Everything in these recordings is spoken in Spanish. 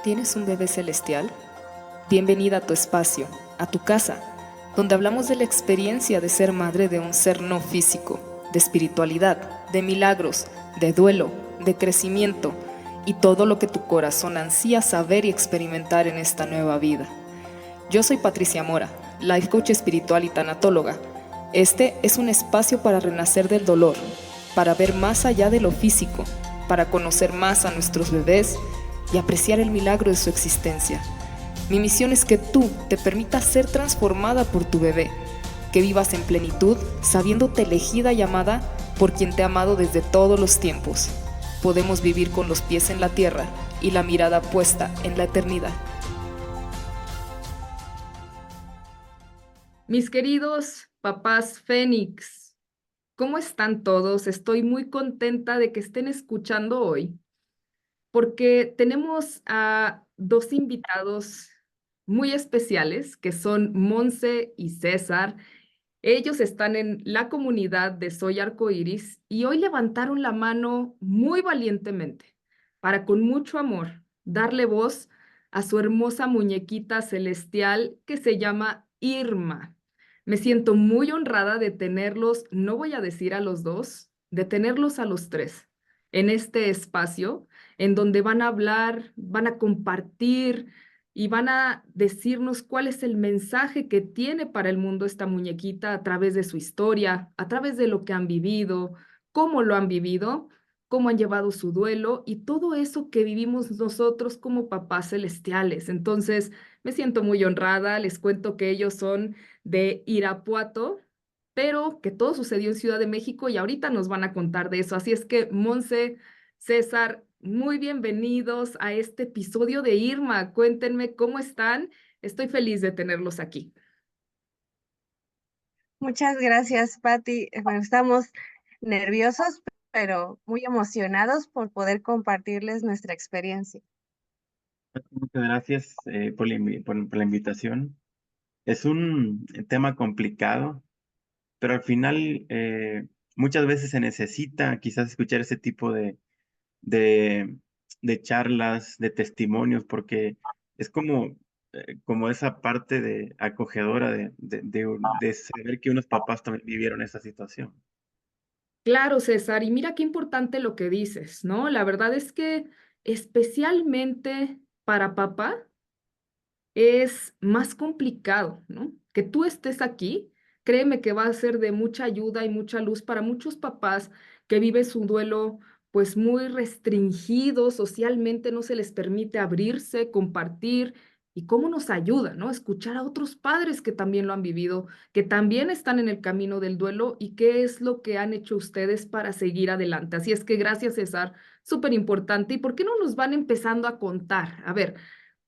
¿Tienes un bebé celestial? Bienvenida a tu espacio, a tu casa, donde hablamos de la experiencia de ser madre de un ser no físico, de espiritualidad, de milagros, de duelo, de crecimiento y todo lo que tu corazón ansía saber y experimentar en esta nueva vida. Yo soy Patricia Mora, life coach espiritual y tanatóloga. Este es un espacio para renacer del dolor, para ver más allá de lo físico, para conocer más a nuestros bebés y apreciar el milagro de su existencia. Mi misión es que tú te permitas ser transformada por tu bebé, que vivas en plenitud, sabiéndote elegida y amada por quien te ha amado desde todos los tiempos. Podemos vivir con los pies en la tierra y la mirada puesta en la eternidad. Mis queridos papás Fénix, ¿cómo están todos? Estoy muy contenta de que estén escuchando hoy porque tenemos a dos invitados muy especiales que son Monse y César. Ellos están en la comunidad de Soy Arcoíris y hoy levantaron la mano muy valientemente para con mucho amor darle voz a su hermosa muñequita celestial que se llama Irma. Me siento muy honrada de tenerlos, no voy a decir a los dos, de tenerlos a los tres en este espacio en donde van a hablar, van a compartir y van a decirnos cuál es el mensaje que tiene para el mundo esta muñequita a través de su historia, a través de lo que han vivido, cómo lo han vivido, cómo han llevado su duelo y todo eso que vivimos nosotros como papás celestiales. Entonces, me siento muy honrada, les cuento que ellos son de Irapuato, pero que todo sucedió en Ciudad de México y ahorita nos van a contar de eso. Así es que, Monse, César, muy bienvenidos a este episodio de Irma. Cuéntenme cómo están. Estoy feliz de tenerlos aquí. Muchas gracias, Patti. Bueno, estamos nerviosos, pero muy emocionados por poder compartirles nuestra experiencia. Muchas gracias por la invitación. Es un tema complicado, pero al final muchas veces se necesita quizás escuchar ese tipo de, de charlas, de testimonios, porque es como esa parte de acogedora de saber que unos papás también vivieron esa situación. Claro, César, y mira qué importante lo que dices, ¿no? La verdad es que especialmente para papá es más complicado, ¿no? Que tú estés aquí, créeme que va a ser de mucha ayuda y mucha luz para muchos papás que viven su duelo pues muy restringido, socialmente no se les permite abrirse, compartir. Y cómo nos ayuda, ¿no? Escuchar a otros padres que también lo han vivido, que también están en el camino del duelo y qué es lo que han hecho ustedes para seguir adelante. Así es que gracias, César, súper importante. ¿Y por qué no nos van empezando a contar? A ver,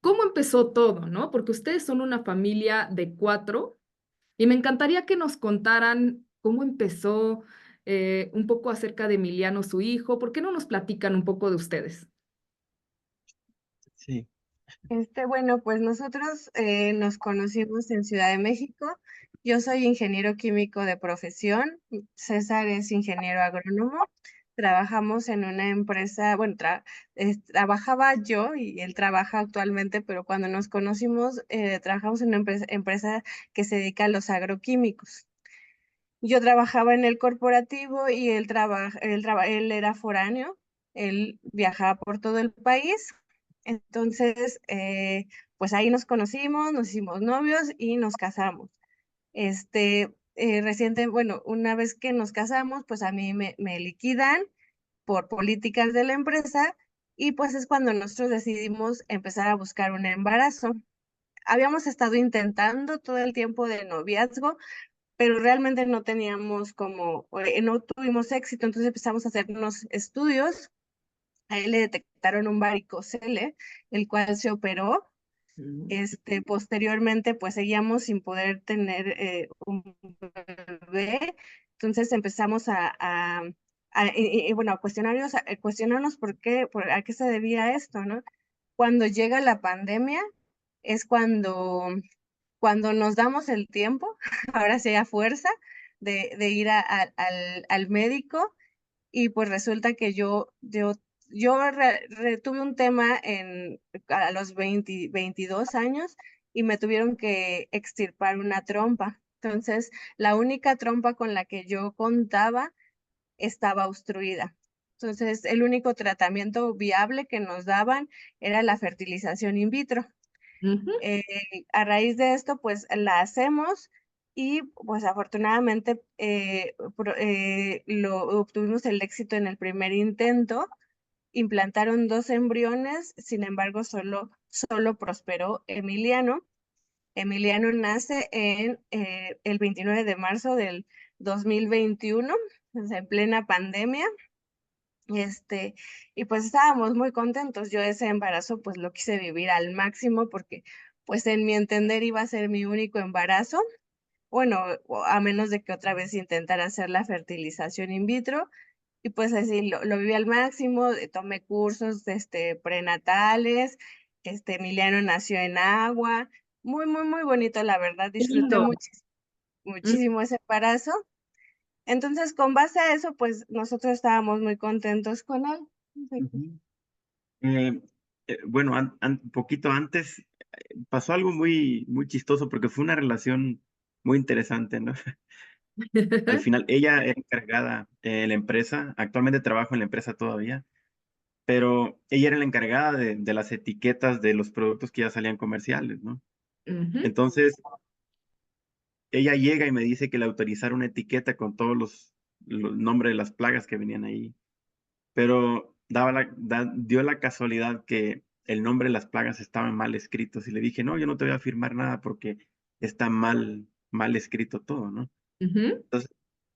¿cómo empezó todo, no? Porque ustedes son una familia de cuatro y me encantaría que nos contaran cómo empezó, un poco acerca de Emiliano, su hijo. ¿Por qué no nos platican un poco de ustedes? Sí, Bueno, pues nosotros nos conocimos en Ciudad de México. Yo soy ingeniero químico de profesión. César es ingeniero agrónomo. Trabajamos en una empresa, bueno, trabajaba yo y él trabaja actualmente, pero cuando nos conocimos, trabajamos en una empresa que se dedica a los agroquímicos. Yo trabajaba en el corporativo y él era foráneo, él viajaba por todo el país. Entonces, pues ahí nos conocimos, nos hicimos novios y nos casamos. Bueno, una vez que nos casamos, pues a mí me liquidan por políticas de la empresa y pues es cuando nosotros decidimos empezar a buscar un embarazo. Habíamos estado intentando todo el tiempo de noviazgo, pero realmente no teníamos no tuvimos éxito, entonces empezamos a hacer unos estudios. A él le detectaron un varicocele, el cual se operó. Mm. Posteriormente, pues seguíamos sin poder tener un bebé, entonces empezamos bueno, a cuestionarnos a qué se debía esto, ¿no? Cuando llega la pandemia es cuando nos damos el tiempo, ahora sí a fuerza, de ir al médico y pues resulta que yo yo tuve un tema a los 22 años y me tuvieron que extirpar una trompa. Entonces, la única trompa con la que yo contaba estaba obstruida. Entonces, el único tratamiento viable que nos daban era la fertilización in vitro. Ujú. A raíz de esto, pues la hacemos y pues afortunadamente obtuvimos el éxito en el primer intento. Implantaron 2 embriones, sin embargo, solo prosperó Emiliano. Emiliano nace el 29 de marzo del 2021, o sea, en plena pandemia. Y pues estábamos muy contentos. Yo ese embarazo pues lo quise vivir al máximo porque pues en mi entender iba a ser mi único embarazo. Bueno, a menos de que otra vez intentara hacer la fertilización in vitro. Y pues así lo viví al máximo, tomé cursos prenatales, Emiliano nació en agua, muy, muy, muy bonito, la verdad, Qué disfruté lindo. Mm, muchísimo ese embarazo. Entonces, con base a eso, pues nosotros estábamos muy contentos con él. Ujú. Eh, bueno, un poquito antes pasó algo muy chistoso porque fue una relación muy interesante, ¿no? Al final, ella era encargada en la empresa, actualmente trabajo en la empresa todavía, pero ella era la encargada de las etiquetas de los productos que ya salían comerciales, ¿no? Ujú. Entonces, ella llega y me dice que le autorizaron una etiqueta con todos los nombres de las plagas que venían ahí, pero dio la casualidad que el nombre de las plagas estaban mal escritos y le dije, no, yo no te voy a firmar nada porque está mal escrito todo, ¿no? Ujú. Entonces,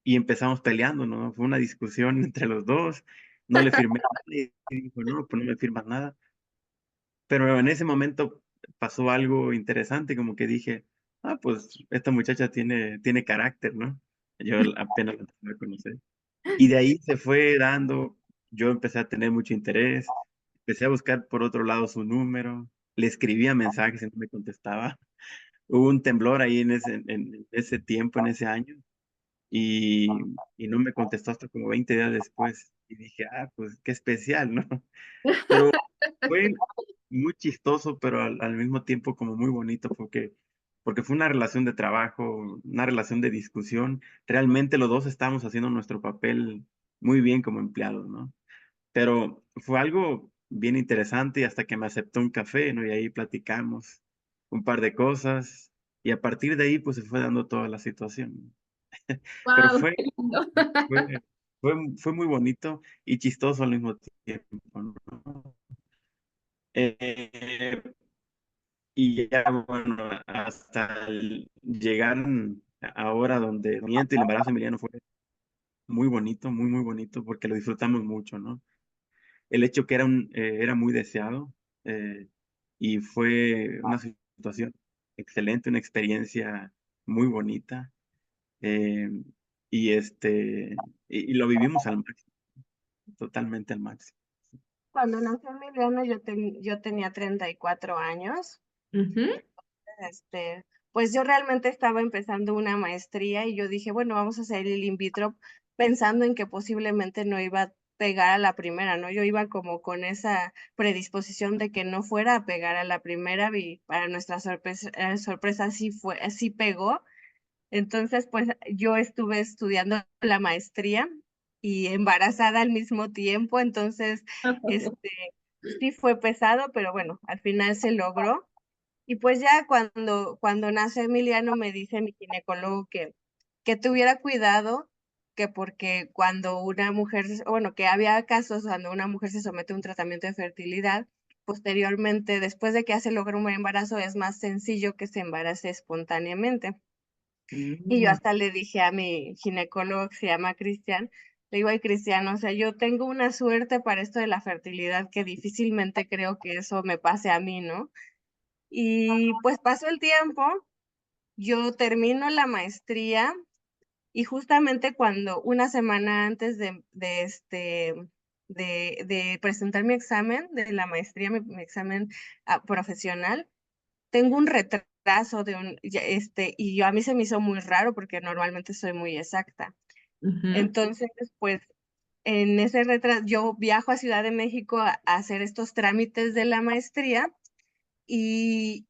y empezamos peleando, ¿no? Fue una discusión entre los dos, no le firmé nada y dijo, no, pues no me firmas nada. Pero en ese momento pasó algo interesante, como que dije, ah, pues esta muchacha tiene carácter, ¿no? Yo apenas la empecé a conocer. Y de ahí se fue dando, yo empecé a tener mucho interés, empecé a buscar por otro lado su número, le escribía mensajes y no me contestaba. Hubo un temblor ahí en ese tiempo, en ese año, y no me contestó hasta como 20 días después. Y dije, ah, pues qué especial, ¿no? Pero fue muy chistoso, pero al mismo tiempo como muy bonito, porque fue una relación de trabajo, una relación de discusión. Realmente los dos estábamos haciendo nuestro papel muy bien como empleados, ¿no? Pero fue algo bien interesante y hasta que me aceptó un café, ¿no? Y ahí platicamos un par de cosas y a partir de ahí pues se fue dando toda la situación. Pero Guau, qué lindo. fue, fue muy bonito y chistoso al mismo tiempo, ¿no? Eh, y ya, bueno, hasta llegar ahora donde miento y el embarazo de Emiliano fue muy bonito, muy bonito, porque lo disfrutamos mucho, ¿no? El hecho que era muy deseado y fue una situación excelente, una experiencia muy bonita eh, y lo vivimos al máximo, totalmente al máximo. Cuando nació Emiliano, yo tenía 34 años. Ujú. Pues yo realmente estaba empezando una maestría y yo dije, bueno, vamos a hacer el in vitro pensando en que posiblemente no iba a pegar a la primera, ¿no? Yo iba como con esa predisposición de que no fuera a pegar a la primera y para nuestra sorpresa sí pegó. Entonces, pues yo estuve estudiando la maestría y embarazada al mismo tiempo, entonces, sí fue pesado, pero bueno, al final se logró. Y pues ya cuando nace Emiliano me dice mi ginecólogo que tuviera cuidado, que porque cuando una mujer, bueno, que había casos cuando una mujer se somete a un tratamiento de fertilidad, posteriormente, después de que ya se logra un embarazo, es más sencillo que se embarace espontáneamente. Y yo Mm, hasta le dije a mi ginecólogo que se llama Cristian, le digo, ay Cristian, o sea, yo tengo una suerte para esto de la fertilidad que difícilmente creo que eso me pase a mí, ¿no? Y pues pasó el tiempo, yo termino la maestría y justamente cuando una semana antes de presentar mi examen de la maestría, mi examen profesional, tengo un retraso y a mí se me hizo muy raro porque normalmente soy muy exacta. Ujú. Entonces, pues en ese retraso, yo viajo a Ciudad de México a hacer estos trámites de la maestría y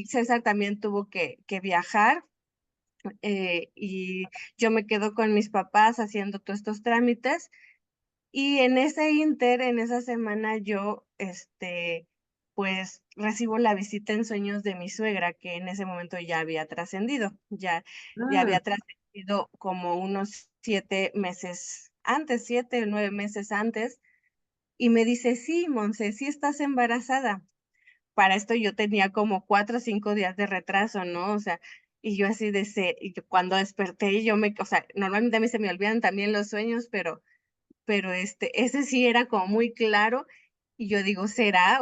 César también tuvo que viajar y yo me quedo con mis papás haciendo todos estos trámites y en ese inter, en esa semana yo, pues recibo la visita en sueños de mi suegra, que en ese momento ya había trascendido, ya Ah, había trascendido como unos 7 meses antes, 7 o 9 meses antes, y me dice, sí, Monse, sí estás embarazada. Para esto yo tenía como 4 o 5 días de retraso, ¿no? O sea, y yo así y yo cuando desperté, o sea, normalmente a mí se me olvidan también los sueños, pero ese sí era como muy claro, y yo digo, ¿será?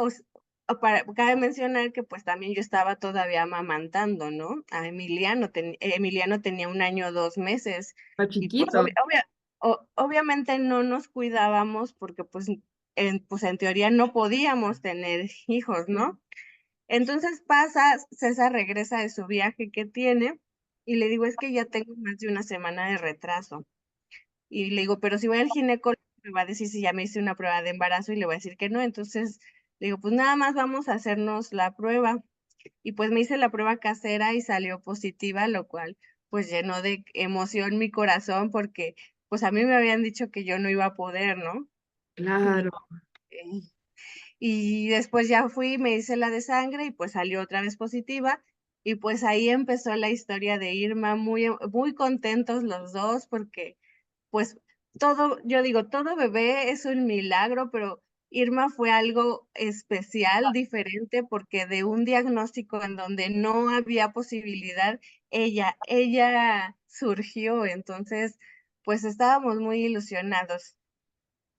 Cabe mencionar que pues también yo estaba todavía amamantando, ¿no? A Emiliano, Emiliano tenía 1 año 2 meses, está y pues chiquito. obviamente no nos cuidábamos porque pues en teoría no podíamos tener hijos, ¿no? Entonces César regresa de su viaje que tiene, y le digo, es que ya tengo más de una semana de retraso. Y le digo, pero si voy al ginecólogo, me va a decir si ya me hice una prueba de embarazo y le voy a decir que no. Entonces le digo, pues nada más vamos a hacernos la prueba. Y pues me hice la prueba casera y salió positiva, lo cual pues llenó de emoción mi corazón porque pues a mí me habían dicho que yo no iba a poder, ¿no? Y, Claro, eh, y después ya fui, me hice la de sangre y pues salió otra vez positiva. Y pues ahí empezó la historia de Irma, muy contentos los dos porque pues yo digo, todo bebé es un milagro, pero Irma fue algo especial, diferente, porque de un diagnóstico en donde no había posibilidad, ella surgió, entonces, pues estábamos muy ilusionados.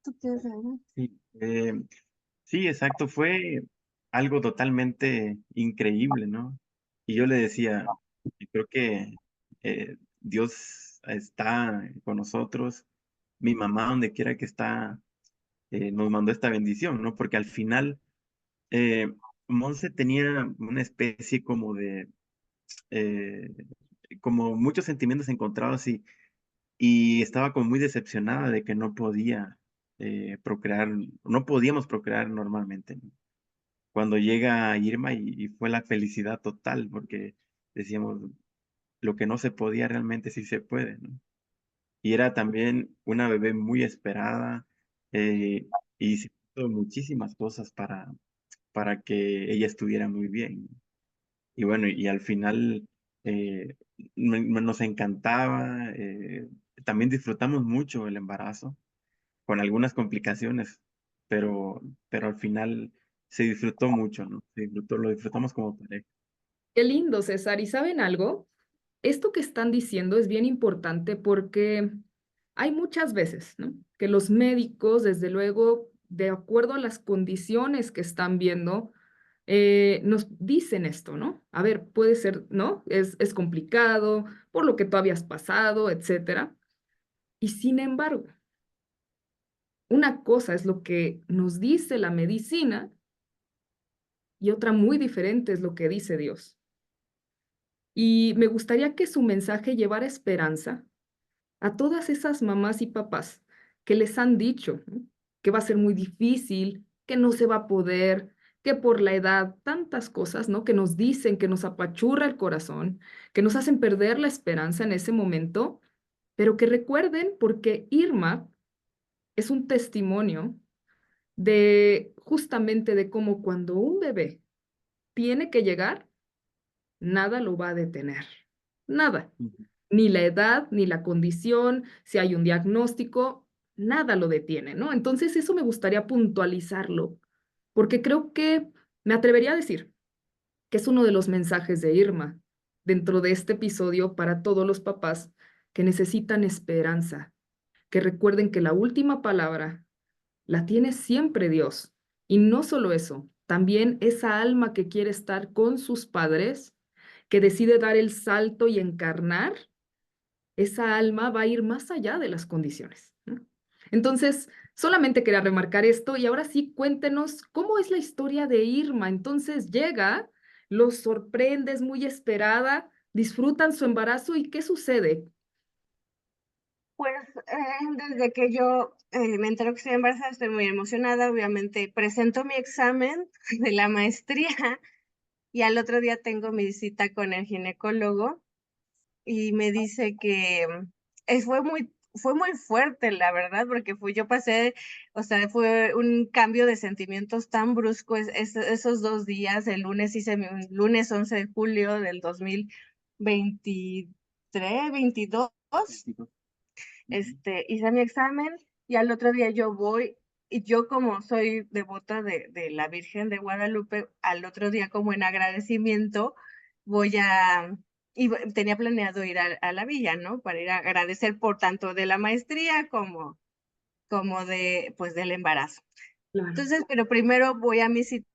¿Tú quieres saber? Sí, sí, exacto, fue algo totalmente increíble, ¿no? Y yo le decía, y creo que Dios está con nosotros, mi mamá donde quiera que está, nos mandó esta bendición, ¿no? Porque al final, eh, Monse tenía una especie eh, como muchos sentimientos encontrados y estaba como muy decepcionada de que no podía procrear, no podíamos procrear normalmente, ¿no? Cuando llega Irma y fue la felicidad total, porque decíamos, lo que no se podía realmente sí se puede, ¿no? Y era también una bebé muy esperada eh, y se hizo muchísimas cosas para que ella estuviera muy bien. Y bueno, y al final eh, nos encantaba, también disfrutamos mucho el embarazo, con algunas complicaciones, pero al final se disfrutó mucho, ¿no? Lo disfrutamos como pareja. qué lindo, César. ¿Y saben algo? Esto que están diciendo es bien importante porque hay muchas veces, ¿no? Que los médicos, desde luego, de acuerdo a las condiciones que están viendo, nos dicen esto, ¿no? A ver, puede ser, ¿no? Es complicado, por lo que tú habías pasado, etcétera. Y sin embargo, una cosa es lo que nos dice la medicina y otra muy diferente es lo que dice Dios. Y me gustaría que su mensaje llevara esperanza a todas esas mamás y papás que les han dicho, ¿no? Que va a ser muy difícil, que no se va a poder, que por la edad, tantas cosas, ¿no? Que nos dicen, que nos apachurra el corazón, que nos hacen perder la esperanza en ese momento, pero que recuerden porque Irma es un testimonio de justamente de cómo cuando un bebé tiene que llegar, nada lo va a detener. Nada. Ujú. Ni la edad, ni la condición, si hay un diagnóstico, nada lo detiene, ¿no? Entonces eso me gustaría puntualizarlo, porque creo que me atrevería a decir que es uno de los mensajes de Irma dentro de este episodio para todos los papás que necesitan esperanza, que recuerden que la última palabra la tiene siempre Dios. Y no solo eso, también esa alma que quiere estar con sus padres, que decide dar el salto y encarnar esa alma va a ir más allá de las condiciones, ¿no? Entonces, solamente quería remarcar esto y ahora sí, cuéntenos cómo es la historia de Irma. Entonces llega, los sorprende, es muy esperada, disfrutan su embarazo y ¿qué sucede? Pues desde que yo me entero que estoy embarazada, estoy muy emocionada. Obviamente presento mi examen de la maestría y al otro día tengo mi cita con el ginecólogo y me dice que fue muy fuerte, la verdad, porque yo pasé, o sea, fue un cambio de sentimientos tan brusco esos 2 días. El lunes lunes 11 de julio del 2023, 22, hice mi examen y al otro día yo voy y yo como soy devota de la Virgen de Guadalupe, al otro día como en agradecimiento voy a, tenía planeado ir a la villa, ¿no? Para ir a agradecer por tanto de la maestría como de, pues del embarazo. Claro. Entonces, pero primero voy a mi cita,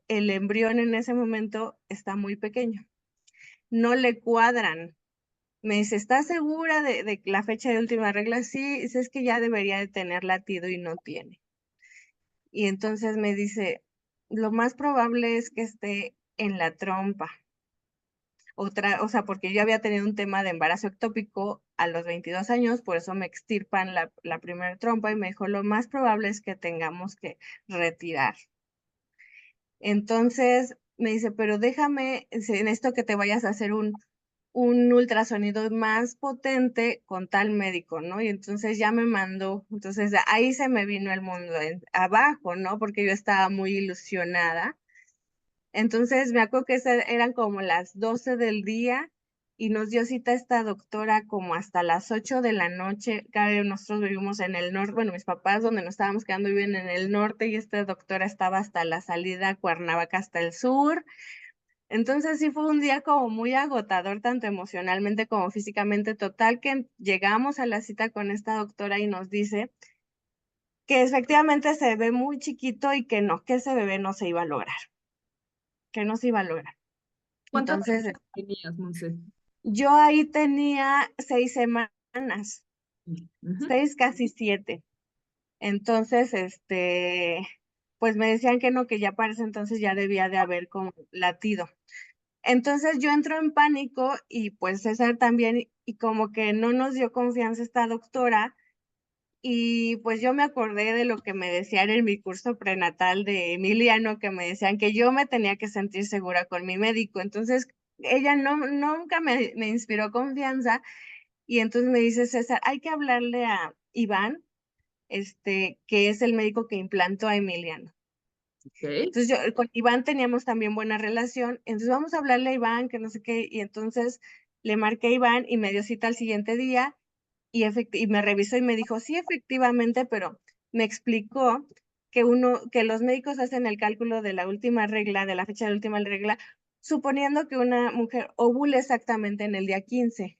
el embrión en ese momento está muy pequeño, no le cuadran. Me dice, ¿estás segura de la fecha de última regla? Sí, dice, es que ya debería de tener latido y no tiene. Y entonces me dice, lo más probable es que esté en la trompa. O sea, porque yo había tenido un tema de embarazo ectópico a los 22 años, por eso me extirpan la primera trompa y me dijo, lo más probable es que tengamos que retirar. Entonces me dice, pero déjame, en esto que te vayas a hacer un ultrasonido más potente con tal médico, ¿no? Y entonces ya me mandó, entonces ahí se me vino el mundo abajo, ¿no? Porque yo estaba muy ilusionada. Entonces me acuerdo que eran como las 12 del día y nos dio cita esta doctora como hasta las 8 de la noche. Claro, nosotros vivimos en el norte, bueno, mis papás donde nos estábamos quedando viven en el norte y esta doctora estaba hasta la salida a Cuernavaca, hasta el sur. Entonces sí fue un día como muy agotador, tanto emocionalmente como físicamente, total que llegamos a la cita con esta doctora y nos dice que efectivamente se ve muy chiquito y que no, que ese bebé no se iba a lograr, que no se iba a lograr. ¿Cuántos Entonces años tenías, Monse? yo ahí tenía 6 semanas, Ujú. 6, casi 7. Entonces, pues me decían que no, que ya para ese entonces ya debía de haber como latido. Entonces yo entro en pánico y pues César también, y como que no nos dio confianza esta doctora, y pues yo me acordé de lo que me decían en mi curso prenatal de Emiliano, que me decían que yo me tenía que sentir segura con mi médico. Entonces ella nunca me inspiró confianza y entonces me dice, César, hay que hablarle a Iván, que es el médico que implantó a Emiliano. Ok. Entonces yo con Iván teníamos también buena relación, entonces vamos a hablarle a Iván, que no sé qué, y entonces le marqué a Iván y me dio cita al siguiente día y me revisó y me dijo, sí, efectivamente, pero me explicó que los médicos hacen el cálculo de la última regla, de la fecha de la última regla, suponiendo que una mujer ovule exactamente en el día 15.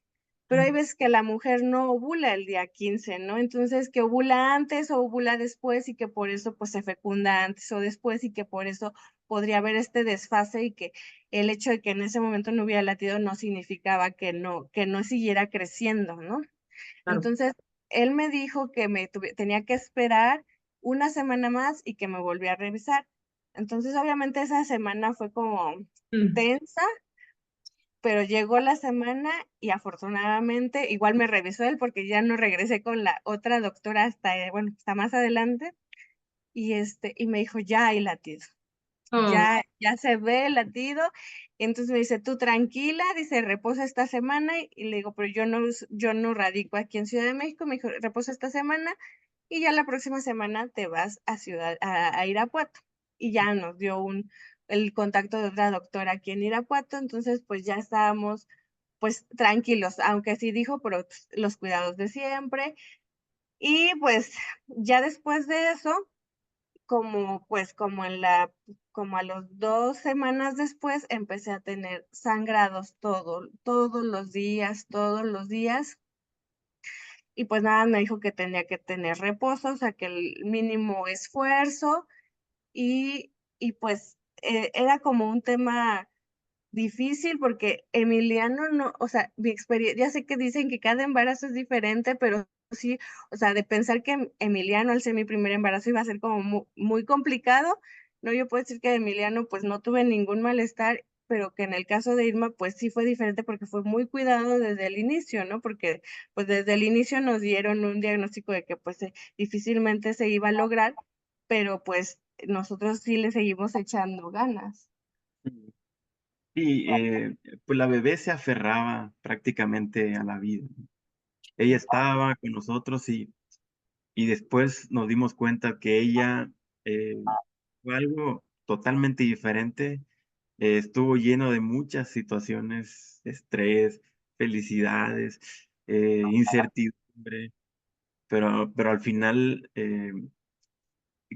Pero hay veces que la mujer no ovula el día 15, ¿no? Entonces, que ovula antes o ovula después y que por eso pues se fecunda antes o después y que por eso podría haber este desfase y que el hecho de que en ese momento no hubiera latido no significaba que no siguiera creciendo, ¿no? Claro. Entonces, él me dijo que tenía que esperar una semana más y que me volvía a revisar. Entonces, obviamente esa semana fue como Mm. tensa, pero llegó la semana y afortunadamente igual me revisó él porque ya no regresé con la otra doctora hasta, bueno, hasta más adelante y me dijo, ya hay latido. Oh, Ya se ve el latido. Entonces me dice, tú tranquila, dice, reposa esta semana. Y le digo, pero yo no radico aquí en Ciudad de México. Me dijo, reposa esta semana y ya la próxima semana te vas a Irapuato. Y ya nos dio el contacto de otra doctora aquí en Irapuato. Entonces, pues ya estábamos, pues tranquilos, aunque sí dijo, pero pues, los cuidados de siempre. Y pues ya después de eso, como a los 2 semanas después, empecé a tener sangrados todos los días, y pues nada, me dijo que tenía que tener reposo, o sea, que el mínimo esfuerzo, y pues era como un tema difícil porque Emiliano no, o sea, mi experiencia, ya sé que dicen que cada embarazo es diferente, pero sí, o sea, de pensar que Emiliano al ser mi primer embarazo iba a ser como muy complicado, no, yo puedo decir que de Emiliano pues no tuve ningún malestar, pero que en el caso de Irma, pues sí fue diferente porque fue muy cuidado desde el inicio, ¿no? Porque pues desde el inicio nos dieron un diagnóstico de que pues difícilmente se iba a lograr, pero pues nosotros sí le seguimos echando ganas. Y pues la bebé se aferraba prácticamente a la vida. Ella estaba con nosotros y después nos dimos cuenta que ella fue algo totalmente diferente. Estuvo lleno de muchas situaciones, estrés, felicidades, incertidumbre, pero al final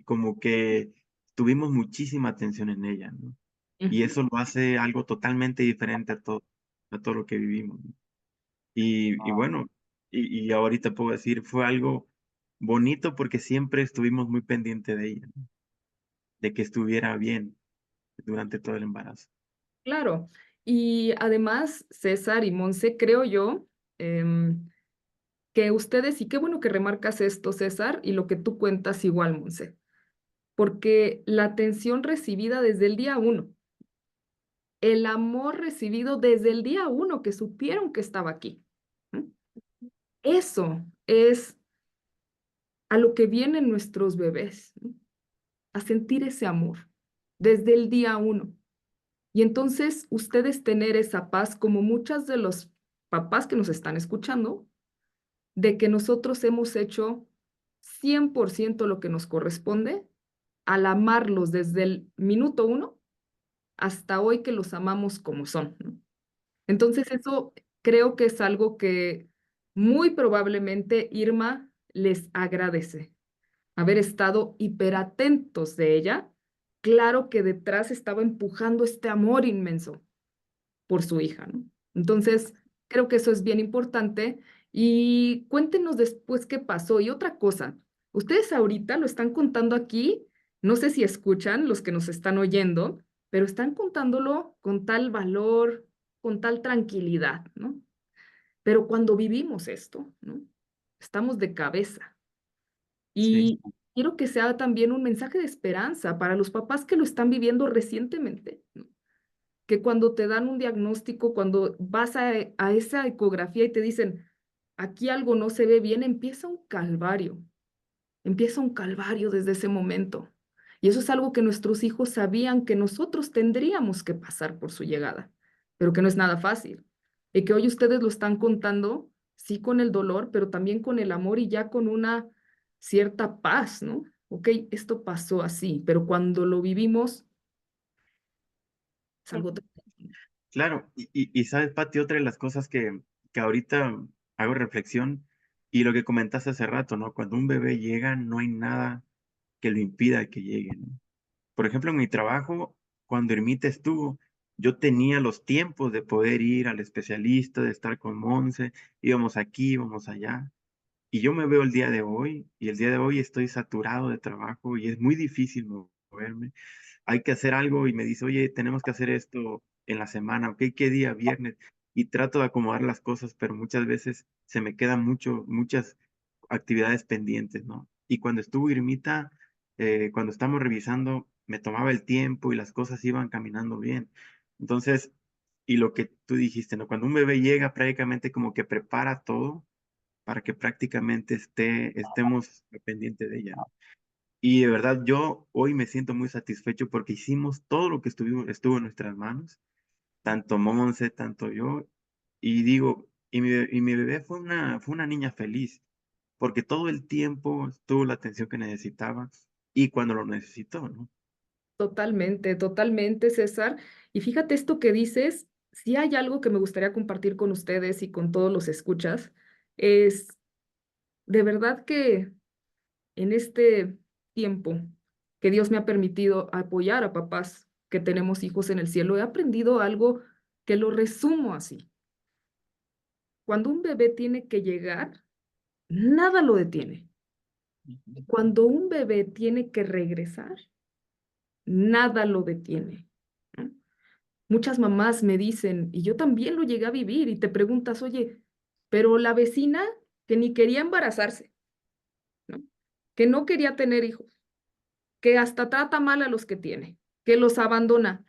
como que tuvimos muchísima atención en ella, ¿no? Y Ujú. eso lo hace algo totalmente diferente a todo lo que vivimos, ¿no? Y bueno, y ahorita puedo decir, fue algo bonito porque siempre estuvimos muy pendientes de ella, ¿no? De que estuviera bien durante todo el embarazo. Claro. Y además, César y Monse, creo yo, em, que ustedes, y qué bueno que remarcas esto, César, y lo que tú cuentas igual, Monse, porque la atención recibida desde el día uno, el amor recibido desde el día uno que supieron que estaba aquí. ¿No? Eso es a lo que vienen nuestros bebés, ¿no? A sentir ese amor desde el día uno. Y entonces ustedes tener esa paz, como muchas de los papás que nos están escuchando, de que nosotros hemos hecho 100% lo que nos corresponde al amarlos desde el minuto uno hasta hoy que los amamos como son, ¿no? Entonces eso creo que es algo que muy probablemente Irma les agradece, haber estado hiperatentos de ella. Claro que detrás estaba empujando este amor inmenso por su hija, ¿no? Entonces, creo que eso es bien importante. Y cuéntenos después qué pasó. Y otra cosa, ustedes ahorita lo están contando aquí, no sé si escuchan los que nos están oyendo, pero están contándolo con tal valor, con tal tranquilidad, ¿no? Pero cuando vivimos esto, ¿no? Estamos de cabeza. Sí, Y quiero que sea también un mensaje de esperanza para los papás que lo están viviendo recientemente, ¿no? Que cuando te dan un diagnóstico, cuando vas a esa ecografía y te dicen, aquí algo no se ve bien, empieza un calvario desde ese momento. Y eso es algo que nuestros hijos sabían que nosotros tendríamos que pasar por su llegada, pero que no es nada fácil. Y que hoy ustedes lo están contando, sí con el dolor, pero también con el amor y ya con una cierta paz, ¿no? Ok, esto pasó así, pero cuando lo vivimos es algo tremendo. claro. Y sabes, Pati, otra de las cosas que ahorita hago reflexión y lo que comentaste hace rato, ¿no? Cuando un bebé llega, no hay nada que lo impida que llegue, ¿no? Por ejemplo, en mi trabajo, cuando Ermita estuvo, yo tenía los tiempos de poder ir al especialista, de estar con Monse, íbamos aquí, íbamos allá. Y yo me veo el día de hoy, y el día de hoy estoy saturado de trabajo y es muy difícil moverme. Hay que hacer algo y me dice, oye, tenemos que hacer esto en la semana, ¿ok? ¿Qué día? Viernes. Y trato de acomodar las cosas, pero muchas veces se me quedan muchas actividades pendientes, ¿no? Y cuando estuvo Irmita, cuando estamos revisando, me tomaba el tiempo y las cosas iban caminando bien. Entonces, y lo que tú dijiste, ¿no? Cuando un bebé llega, prácticamente como que prepara todo para que prácticamente estemos pendientes de ella, ¿no? Y de verdad, yo hoy me siento muy satisfecho porque hicimos todo lo que estuvo en nuestras manos, tanto Monse, tanto yo, y digo, y mi bebé fue una niña feliz, porque todo el tiempo tuvo la atención que necesitaba y cuando lo necesitó, ¿no? Totalmente, totalmente, César. Y fíjate esto que dices, si hay algo que me gustaría compartir con ustedes y con todos los escuchas, es de verdad que en este tiempo que Dios me ha permitido apoyar a papás que tenemos hijos en el cielo, he aprendido algo que lo resumo así. Cuando un bebé tiene que llegar, nada lo detiene. Ujú. Cuando un bebé tiene que regresar, nada lo detiene. ¿No? Muchas mamás me dicen, y yo también lo llegué a vivir, y te preguntas, oye, pero la vecina que ni quería embarazarse, ¿no? Que no quería tener hijos, que hasta trata mal a los que tiene, que los abandona.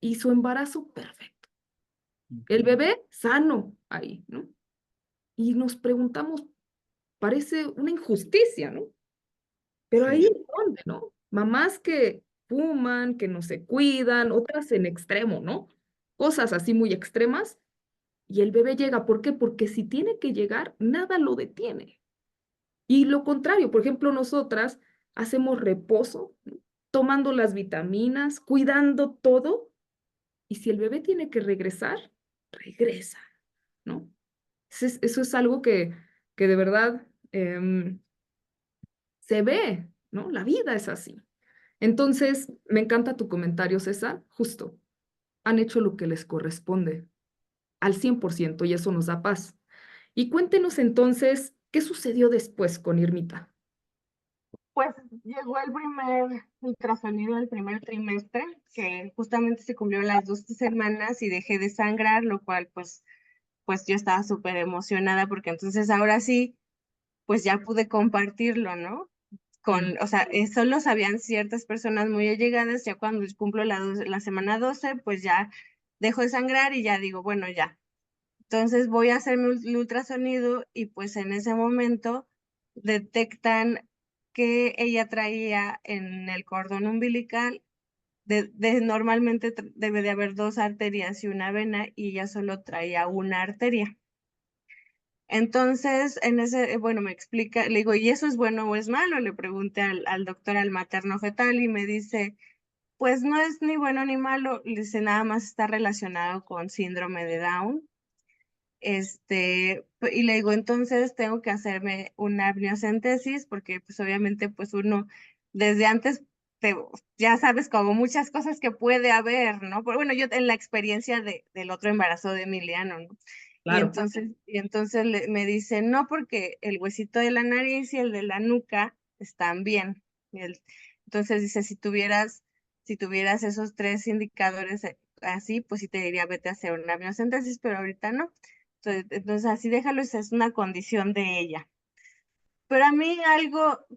y su embarazo perfecto. El bebé sano ahí, ¿no? Y nos preguntamos, parece una injusticia, ¿no? Pero ahí Sí, es donde, ¿no? Mamás que fuman, que no se cuidan, otras en extremo, ¿no? Cosas así muy extremas. Y el bebé llega, ¿por qué? Porque si tiene que llegar, nada lo detiene. Y lo contrario, por ejemplo, nosotras hacemos reposo, ¿no? Tomando las vitaminas, cuidando todo. Y si el bebé tiene que regresar, regresa, ¿no? Eso es algo que de verdad se ve, ¿no? La vida es así. Entonces, me encanta tu comentario, César. Justo, han hecho lo que les corresponde al 100% y eso nos da paz. Y cuéntenos entonces, ¿qué sucedió después con Irmita? Pues llegó el primer ultrasonido del primer trimestre, que justamente se cumplieron las 12 semanas y dejé de sangrar, lo cual pues yo estaba súper emocionada porque entonces ahora sí, pues ya pude compartirlo, ¿no? Mm. O sea, solo sabían ciertas personas muy allegadas, ya cuando cumplo la semana 12, pues ya dejo de sangrar y ya digo, bueno, ya. Entonces voy a hacerme el ultrasonido y pues en ese momento detectan que ella traía en el cordón umbilical, normalmente debe de haber 2 arterias y una vena y ella solo traía una arteria. Entonces, bueno, me explica, le digo, ¿y eso es bueno o es malo? Le pregunté al doctor, al materno fetal, y me dice, pues no es ni bueno ni malo, le dice, nada más está relacionado con síndrome de Down. Y le digo, entonces tengo que hacerme una amniocentesis, porque pues obviamente pues uno desde antes te- ya sabes como muchas cosas que puede haber, ¿no? Pero bueno, yo en la experiencia del otro embarazo de Emiliano, ¿no? Claro. Y entonces me dice, no, porque el huesito de la nariz y el de la nuca están bien. Entonces dice, si tuvieras esos 3 indicadores así, pues sí te diría, vete a hacer una amniocentesis, pero ahorita no. Entonces así déjalo, esa es una condición de ella. Pero a mí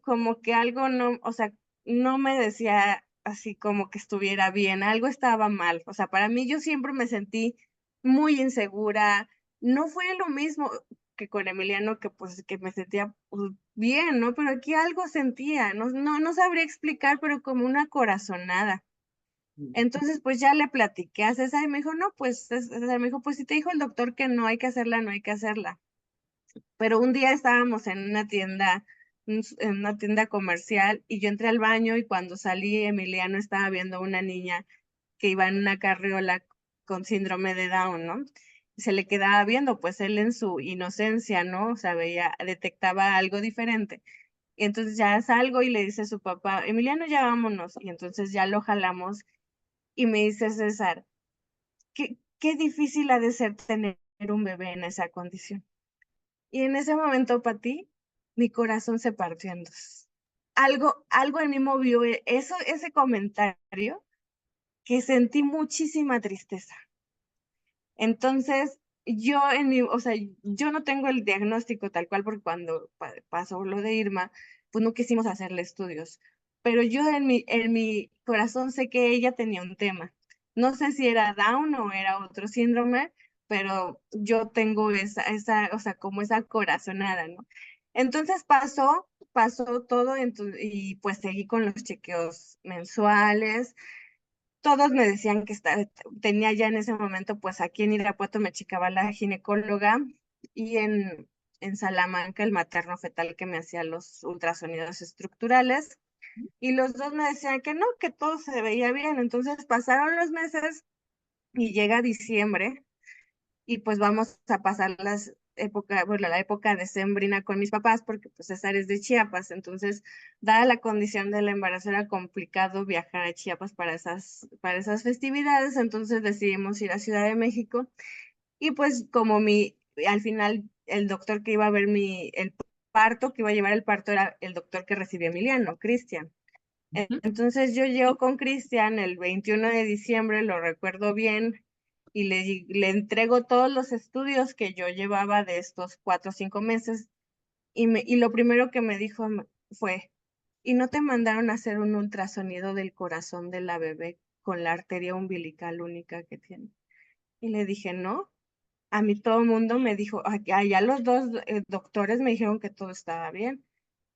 como que algo no, o sea, no me decía así como que estuviera bien, algo estaba mal. O sea, para mí yo siempre me sentí muy insegura. No fue lo mismo que con Emiliano, que pues que me sentía pues, bien, ¿no? Pero aquí algo sentía, no sabría explicar, pero como una corazonada. Entonces, pues ya le platiqué a César y me dijo, no, pues César me dijo, pues si te dijo el doctor que no hay que hacerla, no hay que hacerla. Pero un día estábamos en una tienda comercial y yo entré al baño y cuando salí, Emiliano estaba viendo a una niña que iba en una carriola con síndrome de Down, ¿no? Y se le quedaba viendo, pues él en su inocencia, ¿no? O sea, detectaba algo diferente. Y entonces ya salgo y le dice a su papá, Emiliano, ya vámonos. Y entonces ya lo jalamos y me dice César, qué difícil ha de ser tener un bebé en esa condición. Y en ese momento, Pati, mi corazón se partió en dos. Algo en mí movió ese comentario, que sentí muchísima tristeza. Entonces, o sea, yo no tengo el diagnóstico tal cual, porque cuando pasó lo de Irma, pues no quisimos hacerle estudios. Pero yo en mi corazón sé que ella tenía un tema. No sé si era Down o era otro síndrome, pero yo tengo o sea, como esa corazonada, ¿no? Entonces pasó todo, y pues seguí con los chequeos mensuales. Todos me decían que tenía ya en ese momento, pues aquí en Irapuato me checaba la ginecóloga y en Salamanca el materno fetal que me hacía los ultrasonidos estructurales. Y los dos me decían que no, que todo se veía bien. Entonces pasaron los meses y llega diciembre y pues vamos a pasar la época decembrina con mis papás, porque pues César es de Chiapas. Entonces, dada la condición del embarazo, era complicado viajar a Chiapas para esas festividades, entonces decidimos ir a Ciudad de México. Y pues como al final el doctor que iba a ver el parto, que iba a llevar el parto, era el doctor que recibió a Emiliano, Cristian. Ujú. Entonces yo llego con Cristian el 21 de diciembre, lo recuerdo bien, y le entrego todos los estudios que yo llevaba de estos 4 o 5 meses, y lo primero que me dijo fue, ¿y no te mandaron a hacer un ultrasonido del corazón de la bebé con la arteria umbilical única que tiene. Y le dije, no, a mí todo el mundo me dijo, allá los dos doctores me dijeron que todo estaba bien.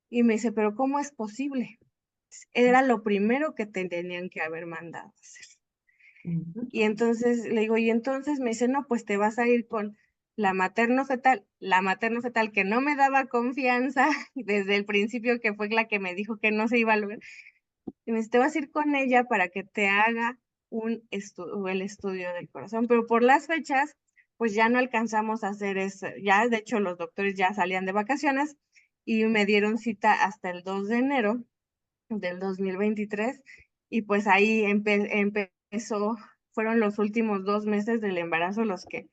Y me dice, pero ¿cómo es posible? Era lo primero que te tenían que haber mandado a hacer. Y entonces le digo, y entonces me dice, no, pues te vas a ir con la materno-fetal que no me daba confianza desde el principio, que fue la que me dijo que no se iba a lograr. Y me dice, te vas a ir con ella para que te haga el estudio del corazón, pero por las fechas, pues ya no alcanzamos a hacer eso. Ya, de hecho, los doctores ya salían de vacaciones y me dieron cita hasta el 2 de enero del 2023 y pues ahí empezó, fueron los últimos 2 meses del embarazo los que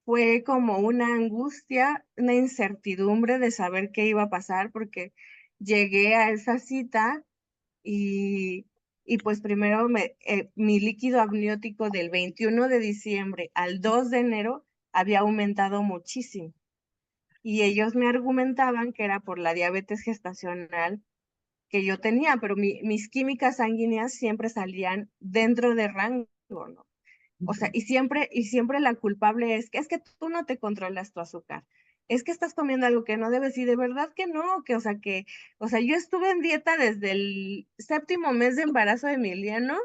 fue como una angustia, una incertidumbre de saber qué iba a pasar porque llegué a esa cita y, y pues primero mi líquido amniótico del 21 de diciembre al 2 de enero había aumentado muchísimo. Y ellos me argumentaban que era por la diabetes gestacional que yo tenía, pero mis químicas sanguíneas siempre salían dentro de rango, ¿no? O sea, y siempre la culpable es que tú no te controlas tu azúcar. Es que estás comiendo algo que no debes y de verdad que no, o sea, yo estuve en dieta desde el 7º mes de embarazo de Emiliano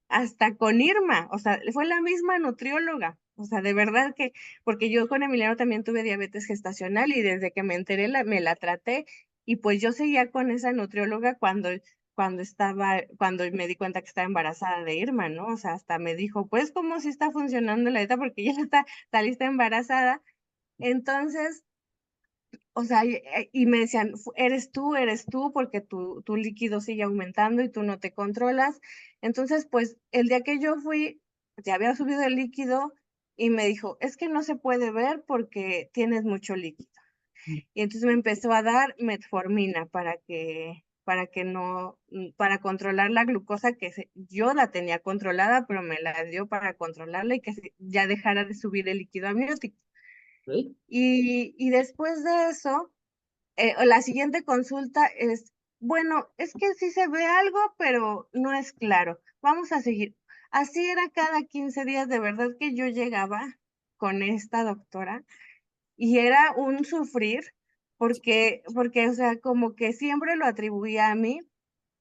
hasta con Irma, o sea, fue la misma nutrióloga. O sea, de verdad que, porque yo con Emiliano también tuve diabetes gestacional y desde que me enteré me la traté y pues yo seguía con esa nutrióloga cuando me di cuenta que estaba embarazada de Irma, ¿no? O sea, hasta me dijo, pues, ¿cómo si está funcionando la dieta? Porque ya saliste embarazada. Entonces, o sea, y me decían, eres tú, porque tu líquido sigue aumentando y tú no te controlas. Entonces, pues, el día que yo fui, ya había subido el líquido y me dijo, es que no se puede ver porque tienes mucho líquido. Y entonces me empezó a dar metformina para controlar la glucosa yo la tenía controlada, pero me la dio para controlarla y que ya dejara de subir el líquido amniótico. Ok. Y después de eso, la siguiente consulta es, bueno, es que sí se ve algo, pero no es claro. Vamos a seguir. Así era cada 15 días, de verdad que yo llegaba con esta doctora y era un sufrir porque, o sea, como que siempre lo atribuía a mí.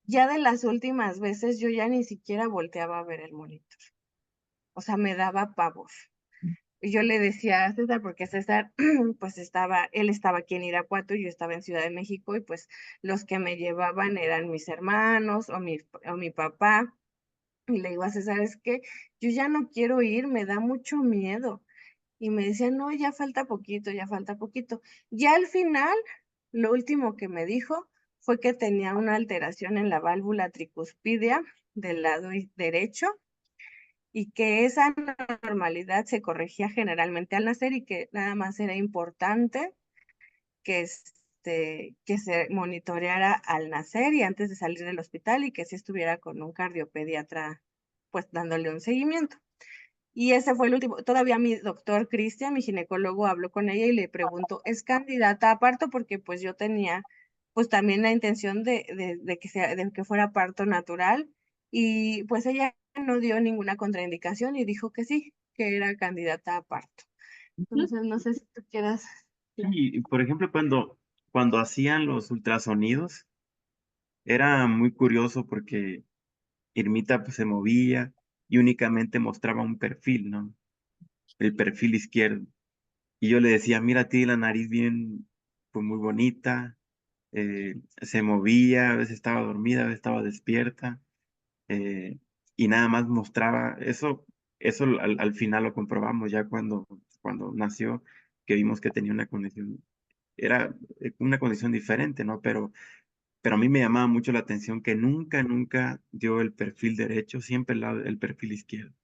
Ya de las últimas veces yo ya ni siquiera volteaba a ver el monitor. O sea, me daba pavor. Y yo le decía a César, porque César, pues él estaba aquí en Irapuato y yo estaba en Ciudad de México y pues los que me llevaban eran mis hermanos o mi papá. Y le digo a César, es que yo ya no quiero ir, me da mucho miedo. Y me decía, no, ya falta poquito, ya falta poquito. Ya al final, lo último que me dijo fue que tenía una alteración en la válvula tricuspidia del lado derecho y que esa normalidad se corregía generalmente al nacer y que nada más era importante que se monitoreara al nacer y antes de salir del hospital y que si estuviera con un cardiopediatra, pues dándole un seguimiento. Y ese fue el último. Todavía mi doctor Cristian, mi ginecólogo, habló con ella y le preguntó, ¿es candidata a parto? Porque pues yo tenía pues también la intención de que fuera parto natural y pues ella no dio ninguna contraindicación y dijo que sí, que era candidata a parto. Entonces, no sé si tú quieras. Y, por ejemplo, cuando hacían los ultrasonidos, era muy curioso porque Irmita pues, se movía y únicamente mostraba un perfil, ¿no? El perfil izquierdo. Y yo le decía, mira a ti la nariz bien, pues muy bonita, se movía, a veces estaba dormida, a veces estaba despierta, eh, y nada más mostraba eso al final lo comprobamos ya cuando nació, que vimos que tenía una condición, era una condición diferente, ¿no? Pero a mí me llamaba mucho la atención que nunca dio el perfil derecho, siempre el perfil izquierdo.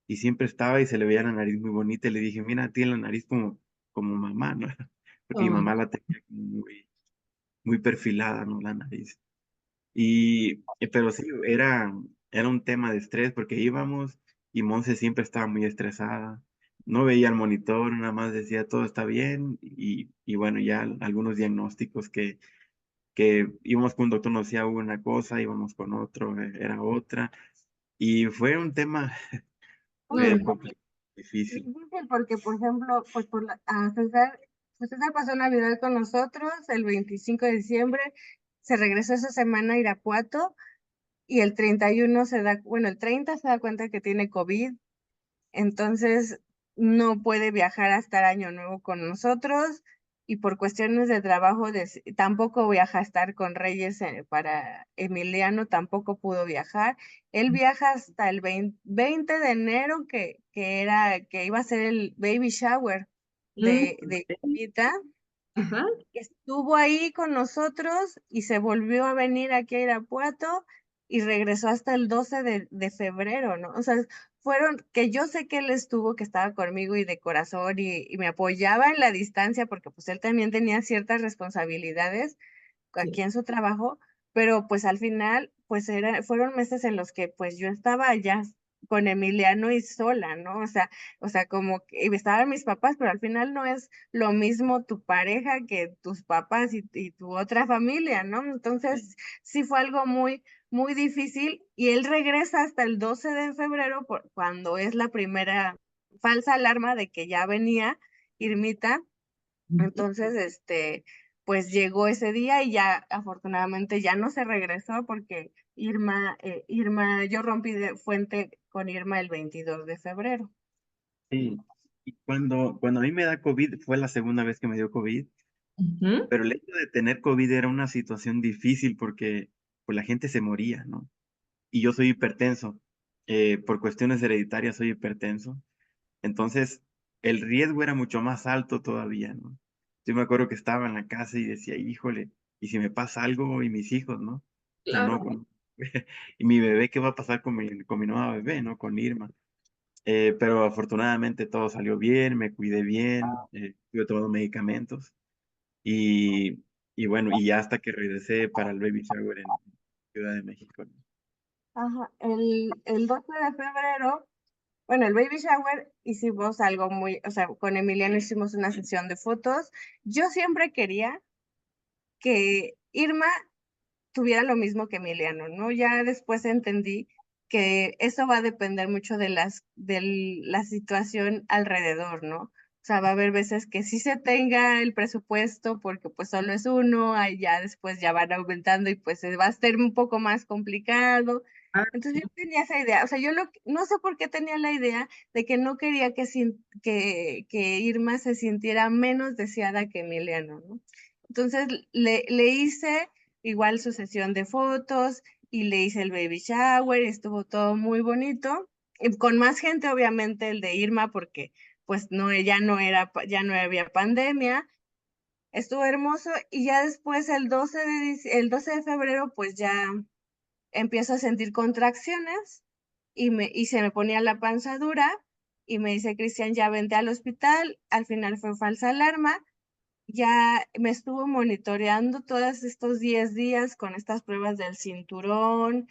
Y siempre estaba y se le veía la nariz muy bonita y le dije, mira, tiene la nariz como mamá, ¿no? Porque mi Ay, mamá la tenía como muy perfilada, ¿no? La nariz. Pero sí, era un tema de estrés porque íbamos y Monse siempre estaba muy estresada. No veía el monitor, nada más decía todo está bien y bueno, ya algunos diagnósticos que íbamos con un doctor, nos decía una cosa, íbamos con otro, era otra. Y fue un tema No, complicado, difícil. Difícil porque, por ejemplo, pues a César, pues César pasó Navidad con nosotros el 25 de diciembre, se regresó esa semana a Irapuato y el 31 bueno, el 30 se da cuenta que tiene COVID, entonces no puede viajar hasta el Año Nuevo con nosotros y por cuestiones de trabajo tampoco viaja a estar con Reyes para Emiliano, tampoco pudo viajar. Él viaja hasta el 20 de enero que iba a ser el baby shower de Irmita. ajá, Estuvo ahí con nosotros y se volvió a venir aquí a Irapuato y regresó hasta el 12 de febrero, ¿no? O sea, fueron que yo sé que él estuvo, que estaba conmigo y de corazón y me apoyaba en la distancia porque pues él también tenía ciertas responsabilidades aquí sí, en su trabajo, pero pues al final, pues fueron meses en los que pues yo estaba allá con Emiliano y sola, ¿no? O sea, como que estaban mis papás, pero al final no es lo mismo tu pareja que tus papás y tu otra familia, ¿no? Entonces, sí fue algo muy, muy difícil y él regresa hasta el 12 de febrero cuando es la primera falsa alarma de que ya venía Irmita. Entonces, pues llegó ese día y ya afortunadamente ya no se regresó porque yo rompí de fuente con Irma el 22 de febrero. Sí. Y cuando a mí me da COVID, fue la segunda vez que me dio COVID, ujú, pero el hecho de tener COVID era una situación difícil porque pues, la gente se moría, ¿no? Y yo soy hipertenso. Por cuestiones hereditarias soy hipertenso. Entonces, el riesgo era mucho más alto todavía, ¿no? Yo me acuerdo que estaba en la casa y decía, híjole, ¿y si me pasa algo y mis hijos, no? O sea, no, claro. y mi bebé, ¿qué va a pasar con mi nueva bebé, no? Con Irma. Pero afortunadamente todo salió bien, me cuidé bien, tuve tomando medicamentos y, y bueno, y ya hasta que regresé para el baby shower en Ciudad de México, ¿no? Ajá, el 12 de febrero, bueno, el baby shower hicimos algo muy, o sea, con Emiliano hicimos una sesión de fotos. Yo siempre quería que Irma tuviera lo mismo que Emiliano, ¿no? Ya después entendí que eso va a depender mucho de la situación alrededor, ¿no? O sea, va a haber veces que sí se tenga el presupuesto porque pues solo es uno, ahí ya después ya van aumentando y pues va a ser un poco más complicado. Ah, Entonces yo tenía esa idea, o sea, no sé por qué tenía la idea de que no quería que Irma se sintiera menos deseada que Emiliano, ¿no? Entonces le hice igual su sesión de fotos y le hice el baby shower, estuvo todo muy bonito. Y con más gente, obviamente, el de Irma, porque pues no, ya no había pandemia. Estuvo hermoso y ya después el 12 de febrero pues ya empiezo a sentir contracciones y se me ponía la panza dura y me dice Cristian, ya vente al hospital. Al final fue falsa alarma, ya me estuvo monitoreando todos estos 10 días con estas pruebas del cinturón,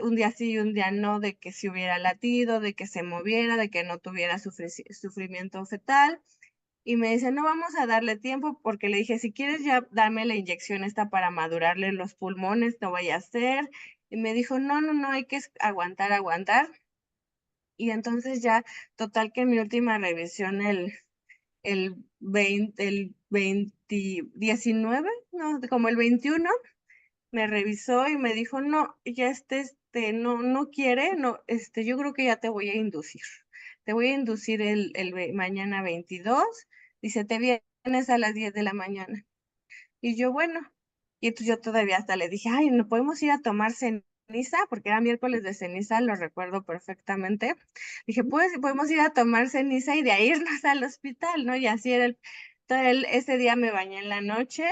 un día sí y un día no, de que si hubiera latido, de que se moviera, de que no tuviera sufrimiento fetal. Y me dice, no vamos a darle tiempo porque le dije, si quieres ya dame la inyección esta para madurarle los pulmones, no vaya a ser. Y me dijo, no, no, no, hay que aguantar, aguantar. Y entonces ya, total que en mi última revisión el 19, no, como el 21, me revisó y me dijo, no, ya no, no quiere, no, yo creo que ya te voy a inducir. Te voy a inducir mañana 22. Dice, te vienes a las 10 de la mañana. Y yo, bueno, y entonces yo todavía hasta le dije, ay, ¿no podemos ir a tomar ceniza? Porque era miércoles de ceniza, lo recuerdo perfectamente. Dije, pues podemos ir a tomar ceniza y de ahí irnos al hospital, ¿no? Y así era ese día me bañé en la noche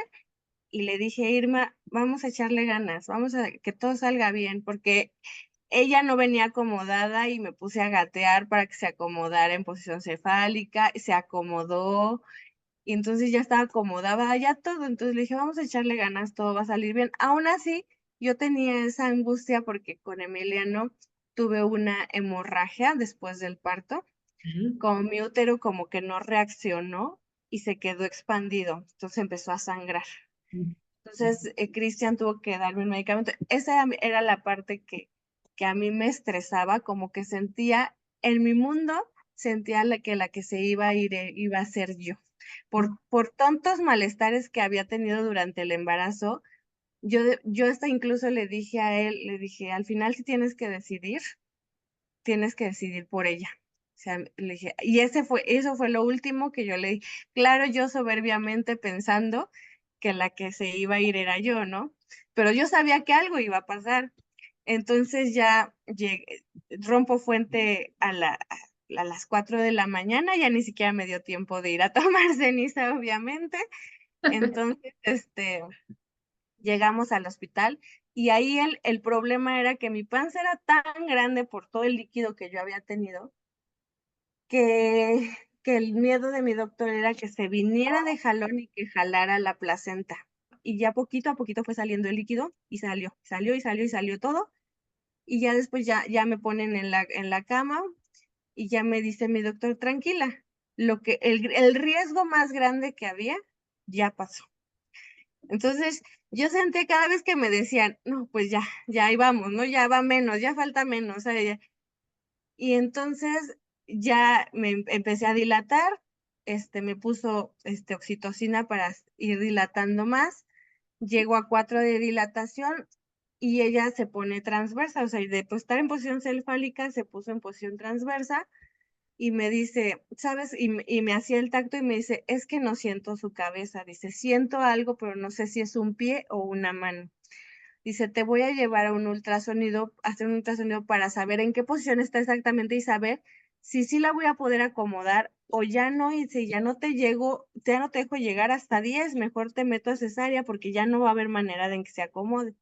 y le dije, Irma, vamos a echarle ganas, vamos a que todo salga bien, porque ella no venía acomodada y me puse a gatear para que se acomodara en posición cefálica, y se acomodó y entonces ya estaba acomodada ya todo, entonces le dije, vamos a echarle ganas, todo va a salir bien. Aún así, yo tenía esa angustia porque con Emiliano tuve una hemorragia después del parto, ujú, como mi útero como que no reaccionó y se quedó expandido, entonces empezó a sangrar. ujú, Entonces, Cristian tuvo que darme un medicamento. Esa era la parte que a mí me estresaba, como que sentía en mi mundo, sentía la que se iba a ir, iba a ser yo. Por tontos malestares que había tenido durante el embarazo, yo hasta incluso le dije a él, le dije, al final si tienes que decidir por ella. O sea, le dije, y eso fue lo último que yo le dije. Claro, yo soberbiamente pensando que la que se iba a ir era yo, ¿no? Pero yo sabía que algo iba a pasar. Entonces ya rompo fuente a las 4 de la mañana, ya ni siquiera me dio tiempo de ir a tomar ceniza, obviamente. Entonces, llegamos al hospital y ahí el problema era que mi panza era tan grande por todo el líquido que yo había tenido, que, que el miedo de mi doctor era que se viniera de jalón y que jalara la placenta. Y ya poquito a poquito fue saliendo el líquido y salió todo. Y ya después ya me ponen en la cama y ya me dice mi doctor, tranquila, el riesgo más grande que había ya pasó. Entonces, yo sentí cada vez que me decían, no, pues ya ahí vamos, ¿no? Ya va menos, ya falta menos. O sea, y entonces ya empecé a dilatar, me puso oxitocina para ir dilatando más, llego a 4 de dilatación y ella se pone transversa, o sea, de pues, estar en posición cefálica se puso en posición transversa y me dice, ¿sabes? Y me hacía el tacto y me dice, es que no siento su cabeza. Dice, siento algo, pero no sé si es un pie o una mano. Dice, te voy a llevar a un ultrasonido, a hacer un ultrasonido para saber en qué posición está exactamente y saber si sí la voy a poder acomodar o ya no, y si ya no te dejo llegar hasta 10, mejor te meto a cesárea porque ya no va a haber manera de en que se acomode.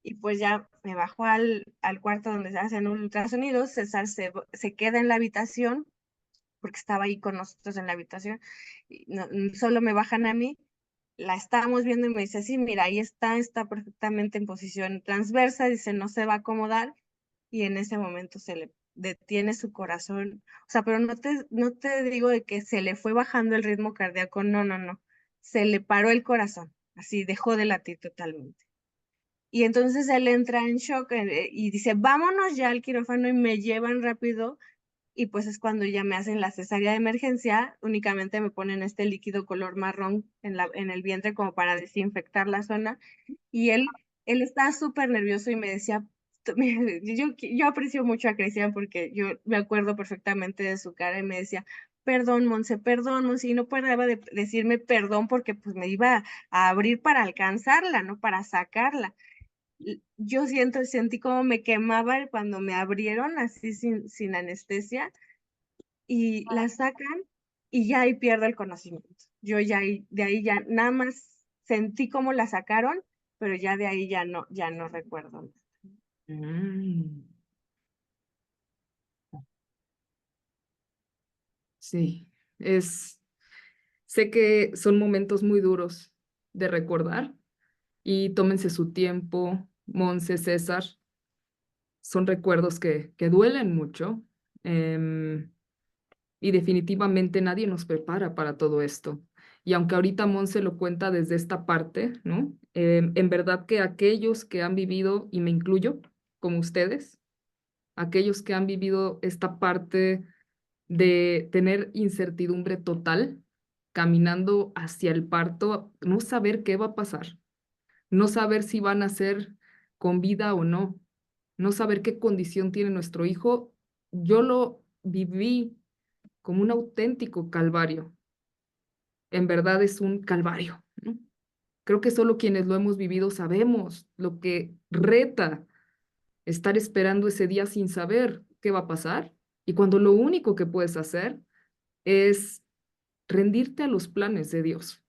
Y pues ya me bajó al cuarto donde se hacen un ultrasonido, César se queda en la habitación, porque estaba ahí con nosotros en la habitación, y solo me bajan a mí, la estábamos viendo y me dice, sí, mira, ahí está perfectamente en posición transversa, dice, no se va a acomodar, y en ese momento se le detiene su corazón, o sea, pero no te digo de que se le fue bajando el ritmo cardíaco, no, se le paró el corazón, así dejó de latir totalmente. Y entonces él entra en shock y dice, vámonos ya al quirófano y me llevan rápido. Y pues es cuando ya me hacen la cesárea de emergencia, únicamente me ponen este líquido color marrón en el vientre como para desinfectar la zona. Y él estaba súper nervioso y me decía, yo aprecio mucho a Cristian porque yo me acuerdo perfectamente de su cara y me decía, perdón, Monse, y no paraba de decirme perdón porque pues me iba a abrir para alcanzarla, no para sacarla. Yo sentí como me quemaba cuando me abrieron así sin anestesia y la sacan y ya ahí pierdo el conocimiento. Yo de ahí ya nada más sentí cómo la sacaron, pero ya de ahí ya no recuerdo. Mm, sí, sé que son momentos muy duros de recordar y tómense su tiempo, Monse, César, son recuerdos que duelen mucho. em, y definitivamente nadie nos prepara para todo esto. Y aunque ahorita Monse lo cuenta desde esta parte, ¿no? En verdad que aquellos que han vivido, y me incluyo, como ustedes, aquellos que han vivido esta parte de tener incertidumbre total, caminando hacia el parto, no saber qué va a pasar, no saber si van a ser con vida o no, no saber qué condición tiene nuestro hijo, yo lo viví como un auténtico calvario. En verdad es un calvario, ¿no? Creo que solo quienes lo hemos vivido sabemos lo que reta estar esperando ese día sin saber qué va a pasar y cuando lo único que puedes hacer es rendirte a los planes de Dios.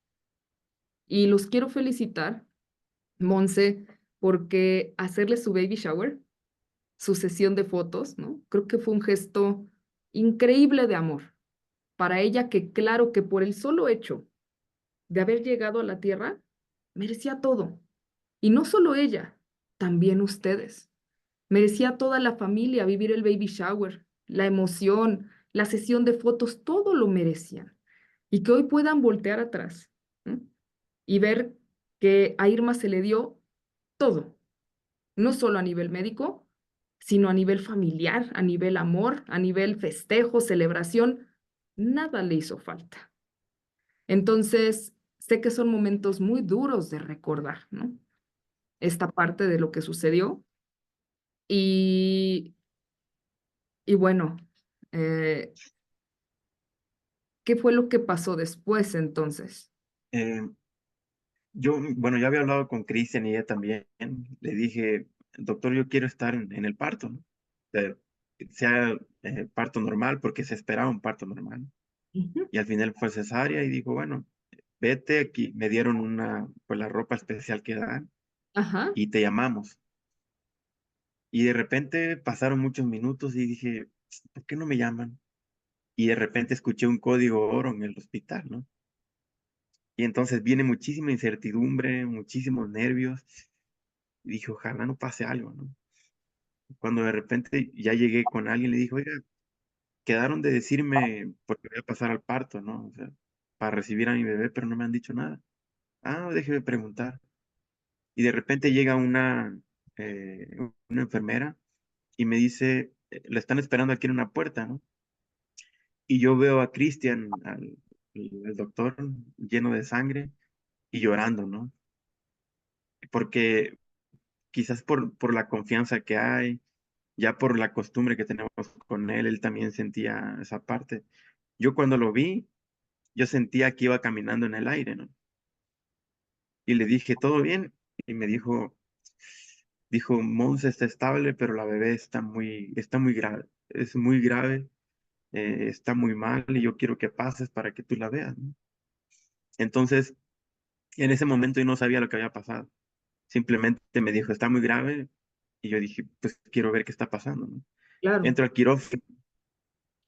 Y los quiero felicitar, Monse, porque hacerle su baby shower, su sesión de fotos, ¿no? Creo que fue un gesto increíble de amor para ella que claro que por el solo hecho de haber llegado a la Tierra, merecía todo. Y no solo ella, también ustedes. Merecía toda la familia vivir el baby shower, la emoción, la sesión de fotos, todo lo merecían. Y que hoy puedan voltear atrás, ¿no? Y ver que a Irma se le dio todo, no solo a nivel médico, sino a nivel familiar, a nivel amor, a nivel festejo, celebración, nada le hizo falta. Entonces, sé que son momentos muy duros de recordar, ¿no? Esta parte de lo que sucedió y, y bueno, eh, ¿qué fue lo que pasó después entonces? Eh, bueno, ya había hablado con Cristian y ella también. Le dije, doctor, yo quiero estar en el parto, ¿no? Eh, sea parto normal, porque se esperaba un parto normal. Ujú. Y al final fue cesárea y dijo, bueno, vete aquí. Me dieron pues la ropa especial que dan Ajá, y te llamamos. Y de repente pasaron muchos minutos y dije, ¿por qué no me llaman? Y de repente escuché un código oro en el hospital, ¿no? Y entonces viene muchísima incertidumbre, muchísimos nervios. Y dije, ojalá no pase algo, ¿no? Cuando de repente ya llegué con alguien, le dije, oiga, quedaron de decirme porque voy a pasar al parto, ¿no? O sea, para recibir a mi bebé, pero no me han dicho nada. Ah, déjeme preguntar. Y de repente llega una enfermera y me dice, la están esperando aquí en una puerta, ¿no? Y yo veo a Cristian, al doctor, lleno de sangre y llorando, ¿no? Porque quizás por la confianza que hay, ya por la costumbre que tenemos con él, él también sentía esa parte. Yo cuando lo vi, yo sentía que iba caminando en el aire, ¿no? Y le dije, ¿todo bien? Y me dijo, Monse está estable, pero la bebé está muy grave, es muy grave, está muy mal y yo quiero que pases para que tú la veas, ¿no? Entonces, en ese momento yo no sabía lo que había pasado. Simplemente me dijo, está muy grave. Y yo dije, pues quiero ver qué está pasando, ¿no? claro. Entro al quirófano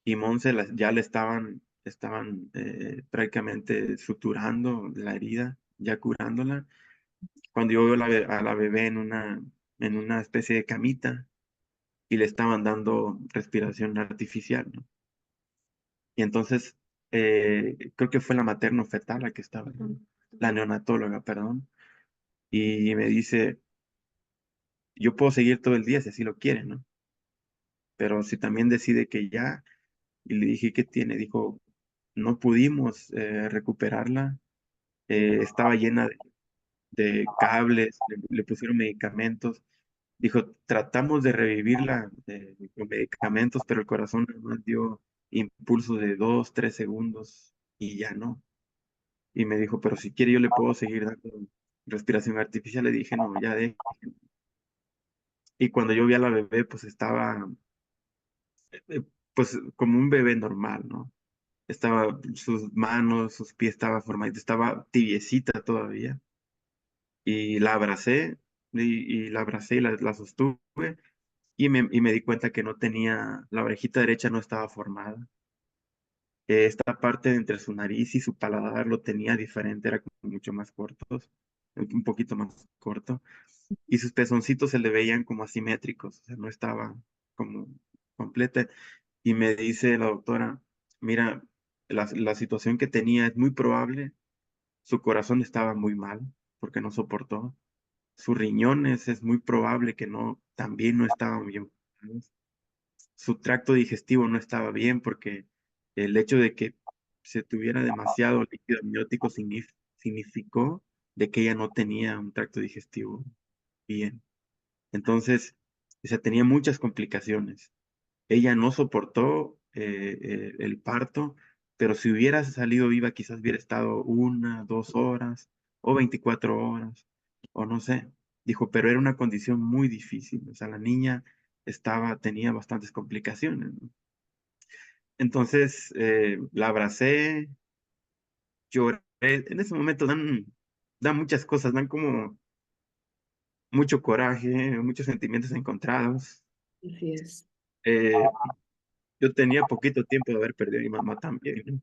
y Monse ya le estaban prácticamente suturando la herida, ya curándola. Cuando yo veo a la bebé en una especie de camita y le estaban dando respiración artificial, ¿no? Y entonces, creo que fue la materno-fetal la que estaba, ¿no? La neonatóloga, perdón, y me dice, yo puedo seguir todo el día si así lo quiere, ¿no? Pero si también decide que ya, y le dije, ¿qué tiene? Dijo, no pudimos recuperarla, estaba llena de cables, le pusieron medicamentos. Dijo, tratamos de revivirla con medicamentos, pero el corazón nomás dio impulso de 2, 3 segundos y ya no. Y me dijo, pero si quiere yo le puedo seguir dando respiración artificial. Le dije, no, ya de. Y cuando yo vi a la bebé, pues estaba, pues como un bebé normal, ¿no? Estaba, sus manos, sus pies estaba formaditos, estaba tibiecita todavía. Y la abracé, y la abracé y la sostuve, y me di cuenta que no tenía, la orejita derecha no estaba formada. Esta parte de entre su nariz y su paladar lo tenía diferente, era como mucho más cortos, un poquito más corto, y sus pezoncitos se le veían como asimétricos, o sea, no estaba como completa. Y me dice la doctora, mira, la situación que tenía es muy probable, su corazón estaba muy mal porque no soportó, sus riñones es muy probable que no, también no estaban bien, su tracto digestivo no estaba bien porque el hecho de que se tuviera demasiado líquido amniótico significó de que ella no tenía un tracto digestivo bien. Entonces, o sea, tenía muchas complicaciones. Ella no soportó el parto, pero si hubiera salido viva, quizás hubiera estado 1, 2 horas o 24 horas, o no sé. Dijo, pero era una condición muy difícil. O sea, la niña tenía bastantes complicaciones, ¿no? Entonces, la abracé, lloré. En ese momento dan muchas cosas, dan como mucho coraje, muchos sentimientos encontrados. Así es. Eh, yo tenía poquito tiempo de haber perdido a mi mamá también, ¿no?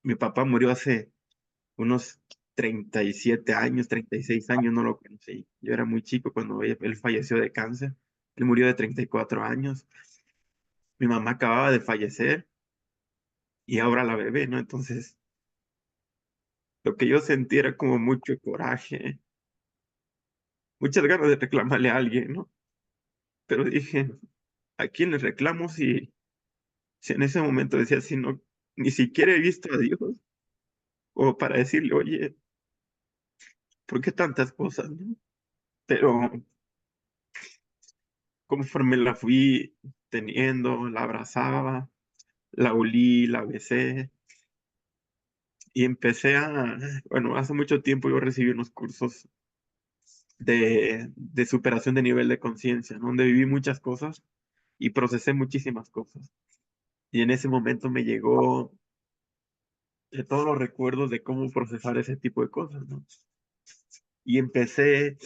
Mi papá murió hace unos 37 años, 36 años, no lo conocí. Yo era muy chico cuando él falleció de cáncer. Él murió de 34 años. Mi mamá acababa de fallecer y ahora la bebé, ¿no? Entonces, lo que yo sentí era como mucho coraje, muchas ganas de reclamarle a alguien, ¿no? pero dije, ¿a quién le reclamo si en ese momento decía, si no, ni siquiera he visto a Dios? O para decirle, oye, ¿por qué tantas cosas, no? Pero conforme la fui teniendo, la abrazaba, la olí, la besé y empecé bueno, hace mucho tiempo yo recibí unos cursos de superación de nivel de conciencia, ¿no? Donde viví muchas cosas y procesé muchísimas cosas. Y en ese momento me llegó todos los recuerdos de cómo procesar ese tipo de cosas, ¿no? Y empecé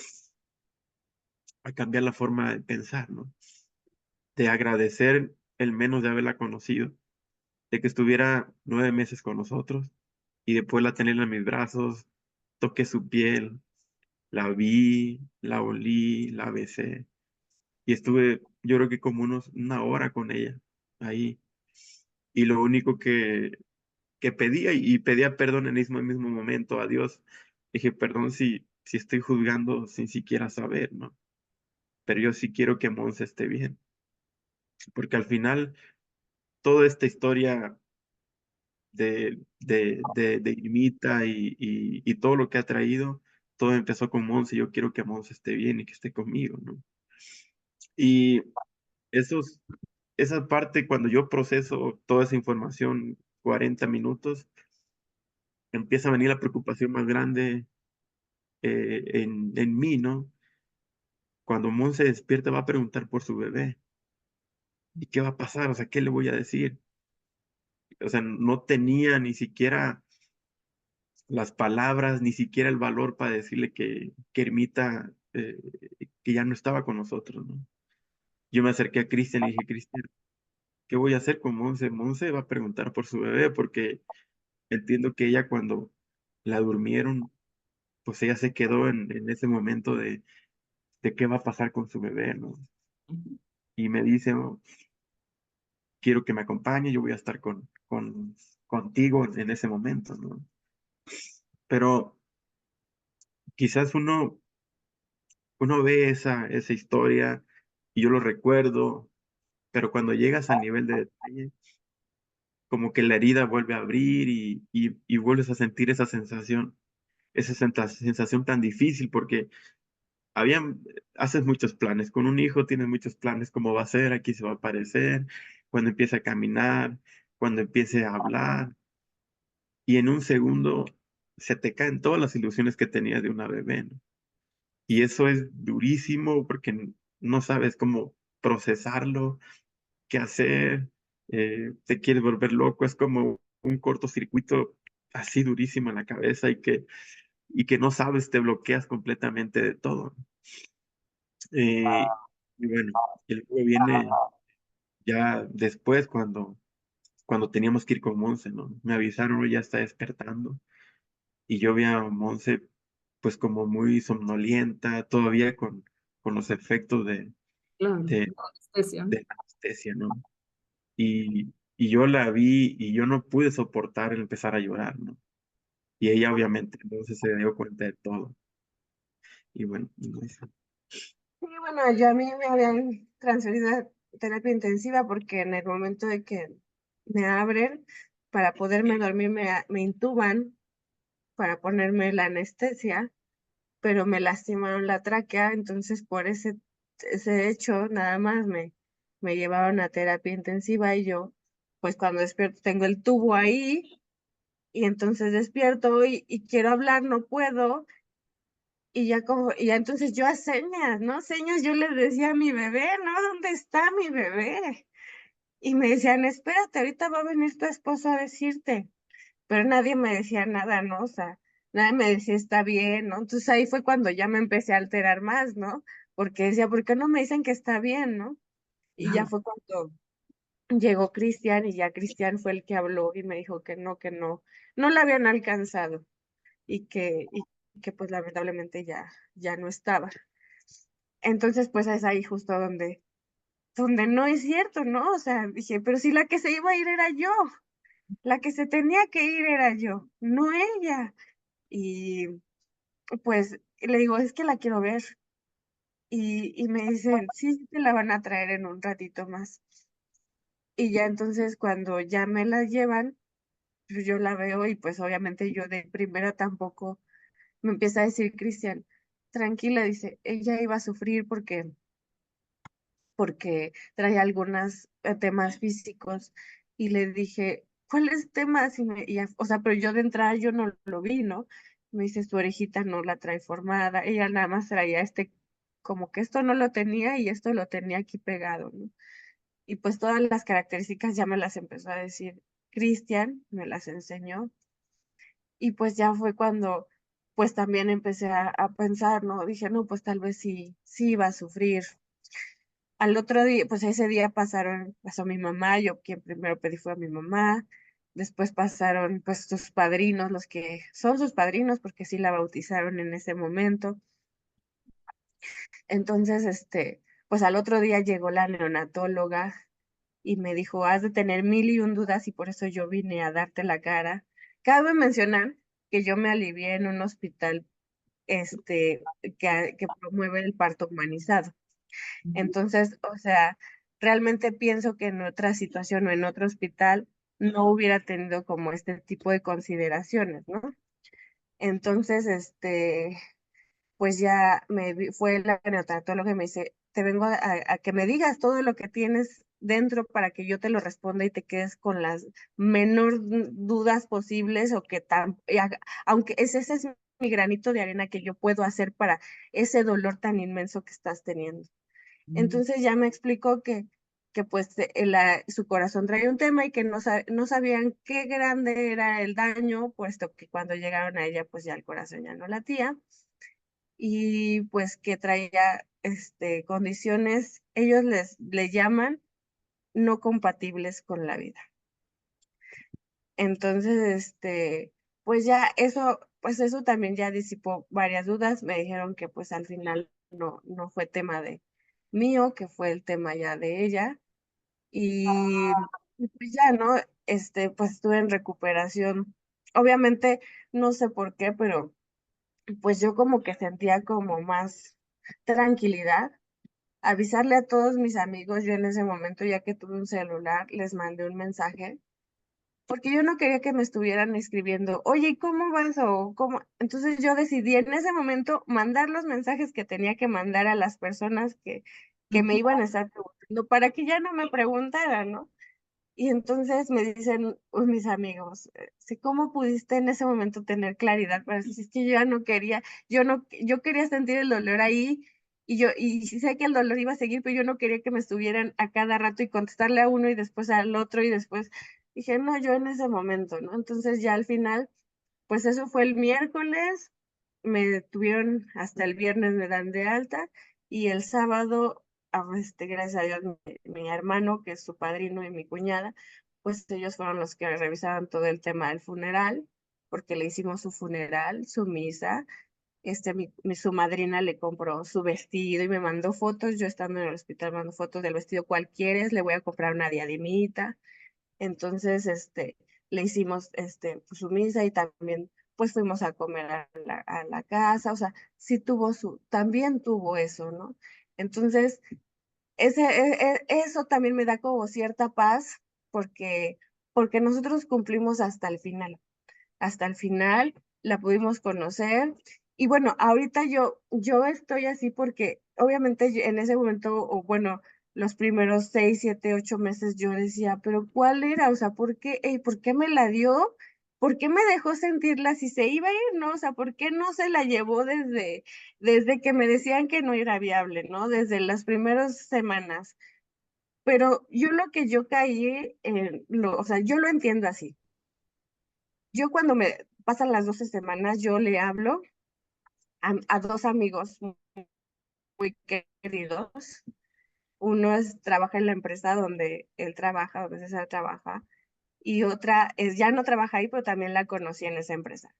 a cambiar la forma de pensar, ¿no? De agradecer el menos de haberla conocido, de que estuviera 9 meses con nosotros y después la tenerla en mis brazos, toqué su piel, la vi, la olí, la besé y estuve, yo creo que como una hora con ella ahí. Y lo único que pedía y pedía perdón en el mismo momento a Dios. Dije, perdón si estoy juzgando sin siquiera saber, ¿no? Pero yo sí quiero que Monse esté bien, porque al final toda esta historia de Irmita y todo lo que ha traído, todo empezó con Monse. Yo quiero que Monse esté bien y que esté conmigo, ¿no? Y esos, esa parte, cuando yo proceso toda esa información, 40 minutos, empieza a venir la preocupación más grande en mí, ¿no? Cuando Mon se despierta va a preguntar por su bebé. ¿Y qué va a pasar? O sea, ¿qué le voy a decir? O sea, no tenía ni siquiera las palabras, ni siquiera el valor para decirle que Ermita, que ya no estaba con nosotros, ¿no? Yo me acerqué a Cristian y dije, Cristian, ¿qué voy a hacer con Monse? Monse va a preguntar por su bebé porque entiendo que ella cuando la durmieron, pues ella se quedó en ese momento de qué va a pasar con su bebé, ¿no? Y me dice, "Oh, quiero que me acompañe, yo voy a estar contigo en ese momento, ¿no?". Pero quizás uno ve esa historia y yo lo recuerdo, pero cuando llegas al nivel de detalle, como que la herida vuelve a abrir y vuelves a sentir esa sensación tan difícil, porque habían, haces muchos planes, con un hijo tienes muchos planes, cómo va a ser, aquí se va a aparecer, cuando empiece a caminar, cuando empiece a hablar, y en un segundo se te caen todas las ilusiones que tenías de una bebé, ¿no? Y eso es durísimo porque no sabes cómo procesarlo, qué hacer, te quieres volver loco, es como un cortocircuito así durísimo en la cabeza y que no sabes, te bloqueas completamente de todo. Eh, y bueno, y luego viene ya después cuando teníamos que ir con Monse, ¿no? Me avisaron, "Oye, ya está despertando". Y yo vi a Monse pues como muy somnolienta, todavía con los efectos Claro, de, anestesia. de la anestesia, ¿no? Y yo la vi y yo no pude soportar el empezar a llorar, ¿no? Y ella obviamente entonces se dio cuenta de todo. Y bueno, Y bueno, yo a mí me habían transferido a terapia intensiva porque en el momento de que me abren para poderme dormir me intuban para ponerme la anestesia, pero me lastimaron la tráquea, entonces por ese hecho nada más me llevaron a terapia intensiva y yo, pues cuando despierto tengo el tubo ahí y entonces despierto y quiero hablar, no puedo. Y ya entonces yo a señas, ¿no? Señas, yo les decía a mi bebé, ¿no? ¿Dónde está mi bebé? Y me decían, espérate, ahorita va a venir tu esposo a decirte. Pero nadie me decía nada, ¿no? O sea, nadie me decía está bien, ¿no? Entonces ahí fue cuando ya me empecé a alterar más, ¿no? Porque decía, ¿por qué no me dicen que está bien, no? Y ya fue cuando llegó Cristian y ya Cristian fue el que habló y me dijo que no, no la habían alcanzado y que pues lamentablemente ya no estaba. Entonces, pues es ahí justo donde no es cierto, ¿no? O sea, dije, pero si la que se iba a ir era yo, la que se tenía que ir era yo, no ella. Y pues le digo, es que la quiero ver. y me dicen, sí, sí te la van a traer en un ratito más. Y ya entonces cuando ya me la llevan, pues yo la veo y pues obviamente yo de primera tampoco me empieza a decir Cristian, tranquila, dice, ella iba a sufrir porque traía algunos temas físicos y le dije, ¿cuáles temas? O sea, pero yo de entrada yo no lo vi, ¿no? Me dice, su orejita no la trae formada, ella nada más traía como que esto no lo tenía y esto lo tenía aquí pegado, ¿no? Y pues todas las características ya me las empezó a decir Cristian, me las enseñó y pues ya fue cuando pues también empecé a pensar, ¿no? Dije, no, pues tal vez sí iba a sufrir. Al otro día, pues ese día pasó mi mamá, yo quien primero pedí fue a mi mamá, después pasaron pues sus padrinos, los que son sus padrinos, porque sí la bautizaron en ese momento. Entonces, pues al otro día llegó la neonatóloga y me dijo, has de tener mil y un dudas y por eso yo vine a darte la cara. Cabe mencionar que yo me alivié en un hospital, que promueve el parto humanizado. Entonces, o sea, realmente pienso que en otra situación o en otro hospital no hubiera tenido como este tipo de consideraciones, ¿no? Entonces, pues ya fue la neonatóloga que me dice, te vengo a que me digas todo lo que tienes dentro para que yo te lo responda y te quedes con las menor dudas posibles o que aunque ese es mi granito de arena que yo puedo hacer para ese dolor tan inmenso que estás teniendo. Entonces ya me explicó que pues su corazón traía un tema y que no sabían qué grande era el daño, puesto que cuando llegaron a ella pues ya el corazón ya no latía y pues que traía condiciones, ellos le llaman no compatibles con la vida. Entonces, pues ya pues eso también ya disipó varias dudas. Me dijeron que pues al final no fue tema de mío, que fue el tema ya de ella. Y pues ya, ¿no? Pues estuve en recuperación. Obviamente, no sé por qué, pero pues yo como que sentía como más tranquilidad. Avisarle a todos mis amigos, yo en ese momento, ya que tuve un celular, les mandé un mensaje porque yo no quería que me estuvieran escribiendo, oye, ¿y cómo vas? O cómo. Entonces yo decidí en ese momento mandar los mensajes que tenía que mandar a las personas que me iban a estar preguntando para que ya no me preguntaran, ¿no? Y entonces me dicen mis amigos, sí, ¿cómo pudiste en ese momento tener claridad para decir, es que yo ya no quería, yo quería sentir el dolor ahí y sí sé que el dolor iba a seguir, pero yo no quería que me estuvieran a cada rato y contestarle a uno y después al otro y después dije, no, yo en ese momento, ¿no? Entonces ya al final, pues eso fue el miércoles, me tuvieron hasta el viernes, me dan de alta y el sábado, gracias a Dios, mi hermano, que es su padrino y mi cuñada, pues ellos fueron los que revisaron todo el tema del funeral, porque le hicimos su funeral, su misa, su madrina le compró su vestido y me mandó fotos, yo estando en el hospital mando fotos del vestido, ¿cuál quieres? Le voy a comprar una diademita. Entonces, le hicimos, pues, su misa y también, pues, fuimos a comer a la casa, o sea, sí también tuvo eso, ¿no? Entonces, eso también me da como cierta paz porque nosotros cumplimos hasta el final la pudimos conocer. Y bueno, ahorita yo estoy así porque obviamente en ese momento, o bueno, los primeros 6, 7, 8 meses yo decía, pero ¿cuál era? O sea, ¿por qué me la dio? ¿Por qué me dejó sentirla si se iba a ir, no? O sea, ¿por qué no se la llevó desde que me decían que no era viable, ¿no? Desde las primeras semanas. Pero yo lo que yo caí, o sea, yo lo entiendo así. Yo cuando me pasan las 12 semanas, yo le hablo a dos amigos muy queridos. Trabaja en la empresa donde él trabaja, donde César trabaja, y otra ya no trabaja ahí, pero también la conocí en esa empresa.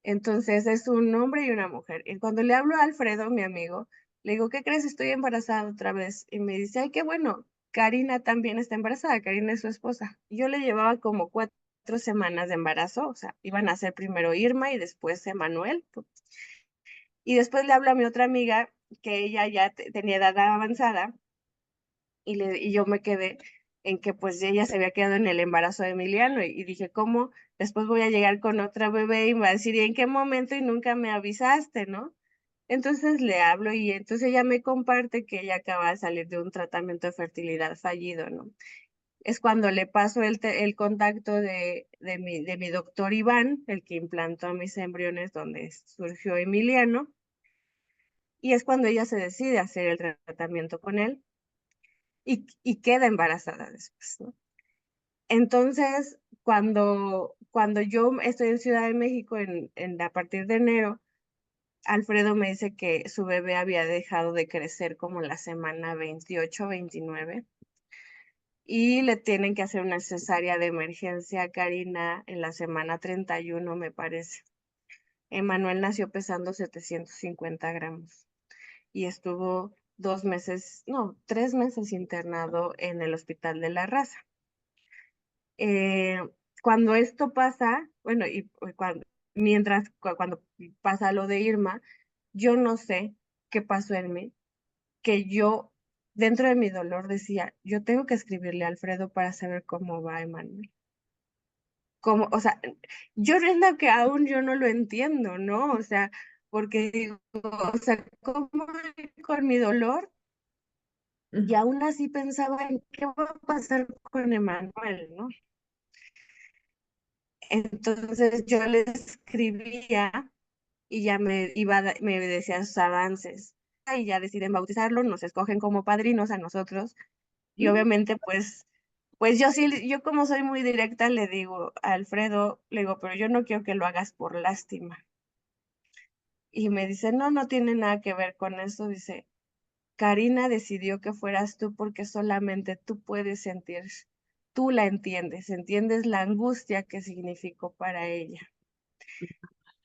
Entonces es un hombre y una mujer. Y cuando le hablo a Alfredo, mi amigo, le digo, ¿qué crees? Estoy embarazada otra vez. Y me dice, ay, qué bueno, Karina también está embarazada, Karina es su esposa. Y yo le llevaba como 4 semanas de embarazo, o sea, iban a ser primero Irma y después Emanuel. Y después le hablo a mi otra amiga que ella ya tenía edad avanzada y yo me quedé en que pues ella se había quedado en el embarazo de Emiliano y dije, ¿cómo? Después voy a llegar con otra bebé y me va a decir, ¿y en qué momento? Y nunca me avisaste, ¿no? Entonces le hablo y entonces ella me comparte que ella acaba de salir de un tratamiento de fertilidad fallido, ¿no? Es cuando le paso el contacto de mi doctor Iván, el que implantó mis embriones donde surgió Emiliano, y es cuando ella se decide hacer el tratamiento con él y queda embarazada después, ¿no? Entonces, cuando yo estoy en Ciudad de México a partir de enero, Alfredo me dice que su bebé había dejado de crecer como en la semana 28, 29 y le tienen que hacer una cesárea de emergencia a Karina en la semana 31, me parece. Emanuel nació pesando 750 gramos y estuvo 2 meses, no, 3 meses internado en el Hospital de la Raza. Eh, Cuando esto pasa, bueno, cuando pasa lo de Irma, yo no sé qué pasó en mí, que yo, dentro de mi dolor, decía, yo tengo que escribirle a Alfredo para saber cómo va Emanuel. Como, o sea, yo es lo que aún yo no lo entiendo, ¿no? O sea, porque digo, o sea, ¿cómo con mi dolor? Y aún así pensaba en qué va a pasar con Emanuel, ¿no? Entonces yo le escribía y ya me decía sus avances. Y ya deciden bautizarlo, nos escogen como padrinos a nosotros. Y obviamente, pues yo sí, yo como soy muy directa, le digo a Alfredo, le digo, pero yo no quiero que lo hagas por lástima. Y me dice, no, no tiene nada que ver con eso. Dice, Karina decidió que fueras tú porque solamente tú puedes sentir, tú la entiendes la angustia que significó para ella.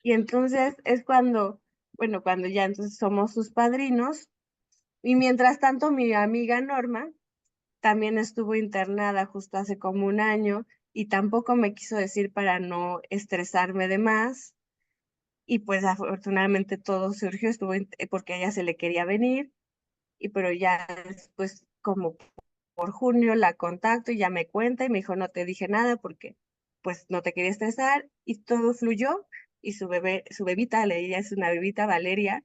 Y entonces es cuando, bueno, cuando ya entonces somos sus padrinos. Y mientras tanto, mi amiga Norma también estuvo internada justo hace como un año y tampoco me quiso decir para no estresarme de más. Y pues afortunadamente todo surgió, porque a ella se le quería venir, pero ya después como por junio la contacto y ya me cuenta y me dijo, no te dije nada porque pues no te quería estresar y todo fluyó y su bebita, ella es una bebita Valeria,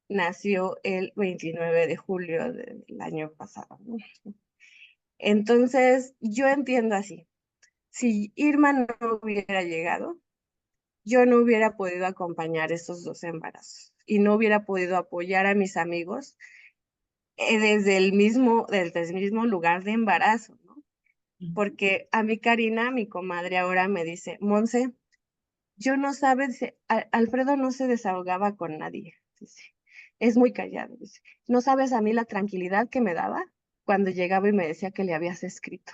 nació el 29 de julio del año pasado, ¿no? Entonces, yo entiendo así, si Irma no hubiera llegado, yo no hubiera podido acompañar estos 2 embarazos y no hubiera podido apoyar a mis amigos desde el mismo lugar de embarazo, ¿no? Porque a mi Karina, mi comadre ahora me dice, Monse, yo no sabe, dice, Alfredo no se desahogaba con nadie, dice, es muy callado, dice, no sabes a mí la tranquilidad que me daba cuando llegaba y me decía que le habías escrito,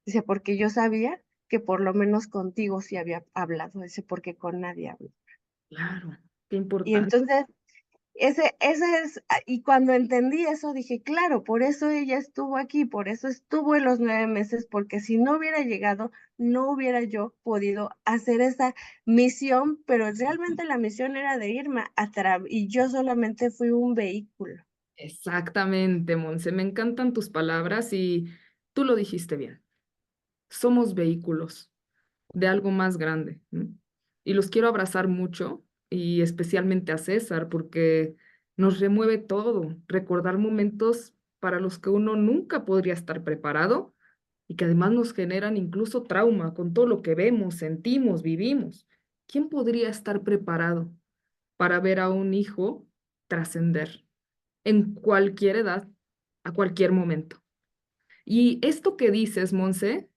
dice, porque yo sabía que por lo menos contigo sí había hablado, dice, porque con nadie habló. Claro, qué Y importante. entonces y cuando entendí eso dije, claro, por eso ella estuvo aquí, por eso estuvo en los 9 meses, porque si no hubiera llegado, no hubiera yo podido hacer esa misión, pero realmente la misión era de Irma y yo solamente fui un vehículo. Exactamente, Monse. Me encantan tus palabras y tú lo dijiste bien. Somos vehículos de algo más grande, ¿no? Y los quiero abrazar mucho y especialmente a César porque nos remueve todo, recordar momentos para los que uno nunca podría estar preparado y que además nos generan incluso trauma con todo lo que vemos, sentimos, vivimos. ¿Quién podría estar preparado para ver a un hijo trascender en cualquier edad, a cualquier momento? Y esto que dices, Monse,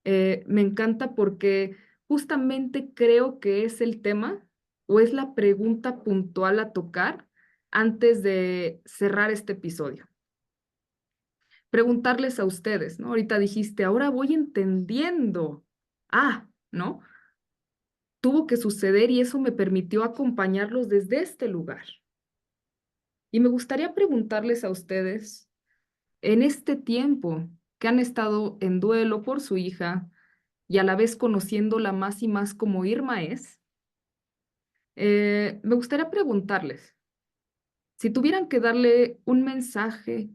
me encanta porque justamente creo que es el tema o es la pregunta puntual a tocar antes de cerrar este episodio. Preguntarles a ustedes, ¿no? Ahorita dijiste, ahora voy entendiendo. ¿No? Tuvo que suceder y eso me permitió acompañarlos desde este lugar. Y me gustaría preguntarles a ustedes, en este tiempo que han estado en duelo por su hija y a la vez conociéndola más y más como Irma es, me gustaría preguntarles, Si tuvieran que darle un mensaje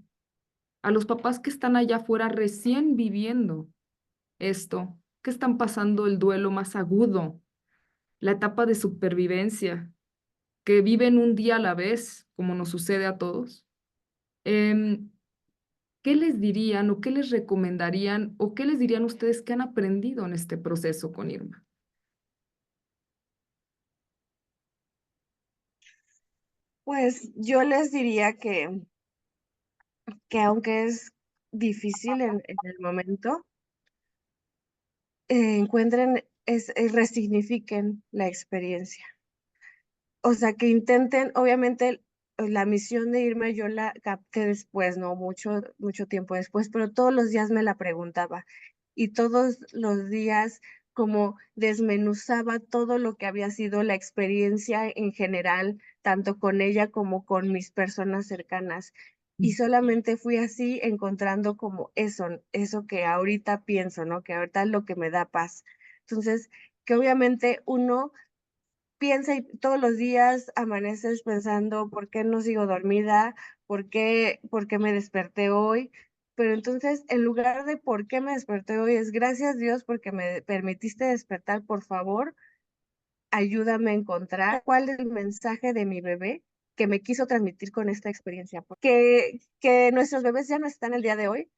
a los papás que están allá afuera recién viviendo esto, que están pasando el duelo más agudo, la etapa de supervivencia, que viven un día a la vez, como nos sucede a todos, em, ¿qué les dirían o qué les recomendarían o qué les dirían ustedes que han aprendido en este proceso con Irma? Pues yo les diría que aunque es difícil en el momento, encuentren, resignifiquen la experiencia. O sea, que intenten, obviamente, la misión de irme yo la capté después, ¿no? Mucho tiempo después, pero todos los días me la preguntaba y todos los días como desmenuzaba todo lo que había sido la experiencia en general, tanto con ella como con mis personas cercanas. Y solamente fui así encontrando como eso que ahorita pienso, ¿no? Que ahorita es lo que me da paz. Entonces, que obviamente uno piensa y todos los días amaneces pensando, ¿por qué no sigo dormida? ¿Por qué me desperté hoy? Pero entonces, en lugar de por qué me desperté hoy, es gracias Dios porque me permitiste despertar, por favor, ayúdame a encontrar cuál es el mensaje de mi bebé que me quiso transmitir con esta experiencia. Porque que nuestros bebés ya no están el día de hoy,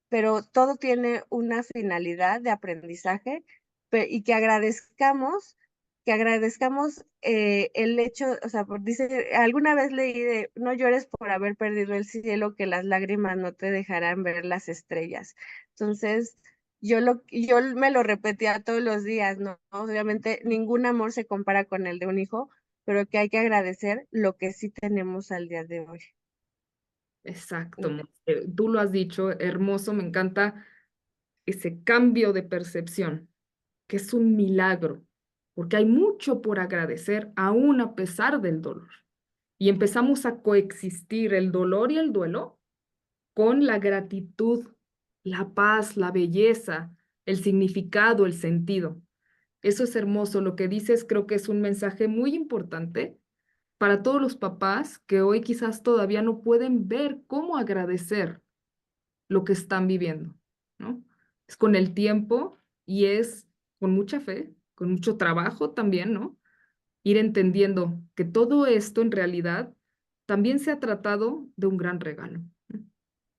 pero todo tiene una finalidad de aprendizaje y que agradezcamos el hecho, o sea, dice, alguna vez leí de, no llores por haber perdido el cielo, que las lágrimas no te dejarán ver las estrellas. Entonces, yo me lo repetía todos los días, ¿no? Obviamente, ningún amor se compara con el de un hijo, pero que hay que agradecer lo que sí tenemos al día de hoy. Exacto, tú lo has dicho, hermoso, me encanta ese cambio de percepción, que es un milagro, porque hay mucho por agradecer aún a pesar del dolor. Y empezamos a coexistir el dolor y el duelo con la gratitud, la paz, la belleza, el significado, el sentido. Eso es hermoso. Lo que dices creo que es un mensaje muy importante para todos los papás que hoy quizás todavía no pueden ver cómo agradecer lo que están viviendo, ¿no? Es con el tiempo y es con mucha fe, con mucho trabajo también, ¿no? Ir entendiendo que todo esto en realidad también se ha tratado de un gran regalo, ¿no?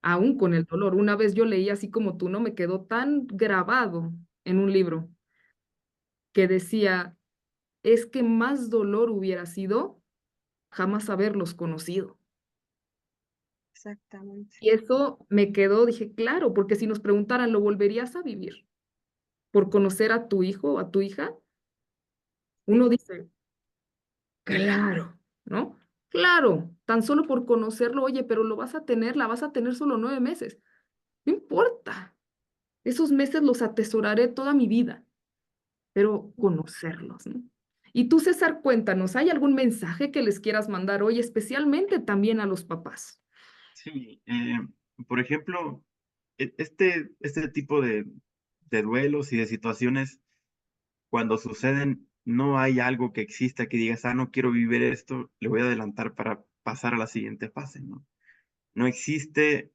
Aún con el dolor. Una vez yo leí así como tú, ¿no? Me quedó tan grabado en un libro que decía, es que más dolor hubiera sido jamás haberlos conocido. Exactamente. Y eso me quedó, dije, claro, porque si nos preguntaran, ¿lo volverías a vivir por conocer a tu hijo o a tu hija? Uno Sí, dice, claro, ¿no? Claro, tan solo por conocerlo, oye, pero lo vas a tener, la vas a tener solo 9 meses. No importa, esos meses los atesoraré toda mi vida, pero conocerlos, ¿no? Y tú, César, cuéntanos, ¿hay algún mensaje que les quieras mandar hoy, especialmente también a los papás? Sí, por ejemplo, este tipo de duelos y de situaciones, cuando suceden, no hay algo que exista que digas, ah, no quiero vivir esto, le voy a adelantar para pasar a la siguiente fase, ¿no? No existe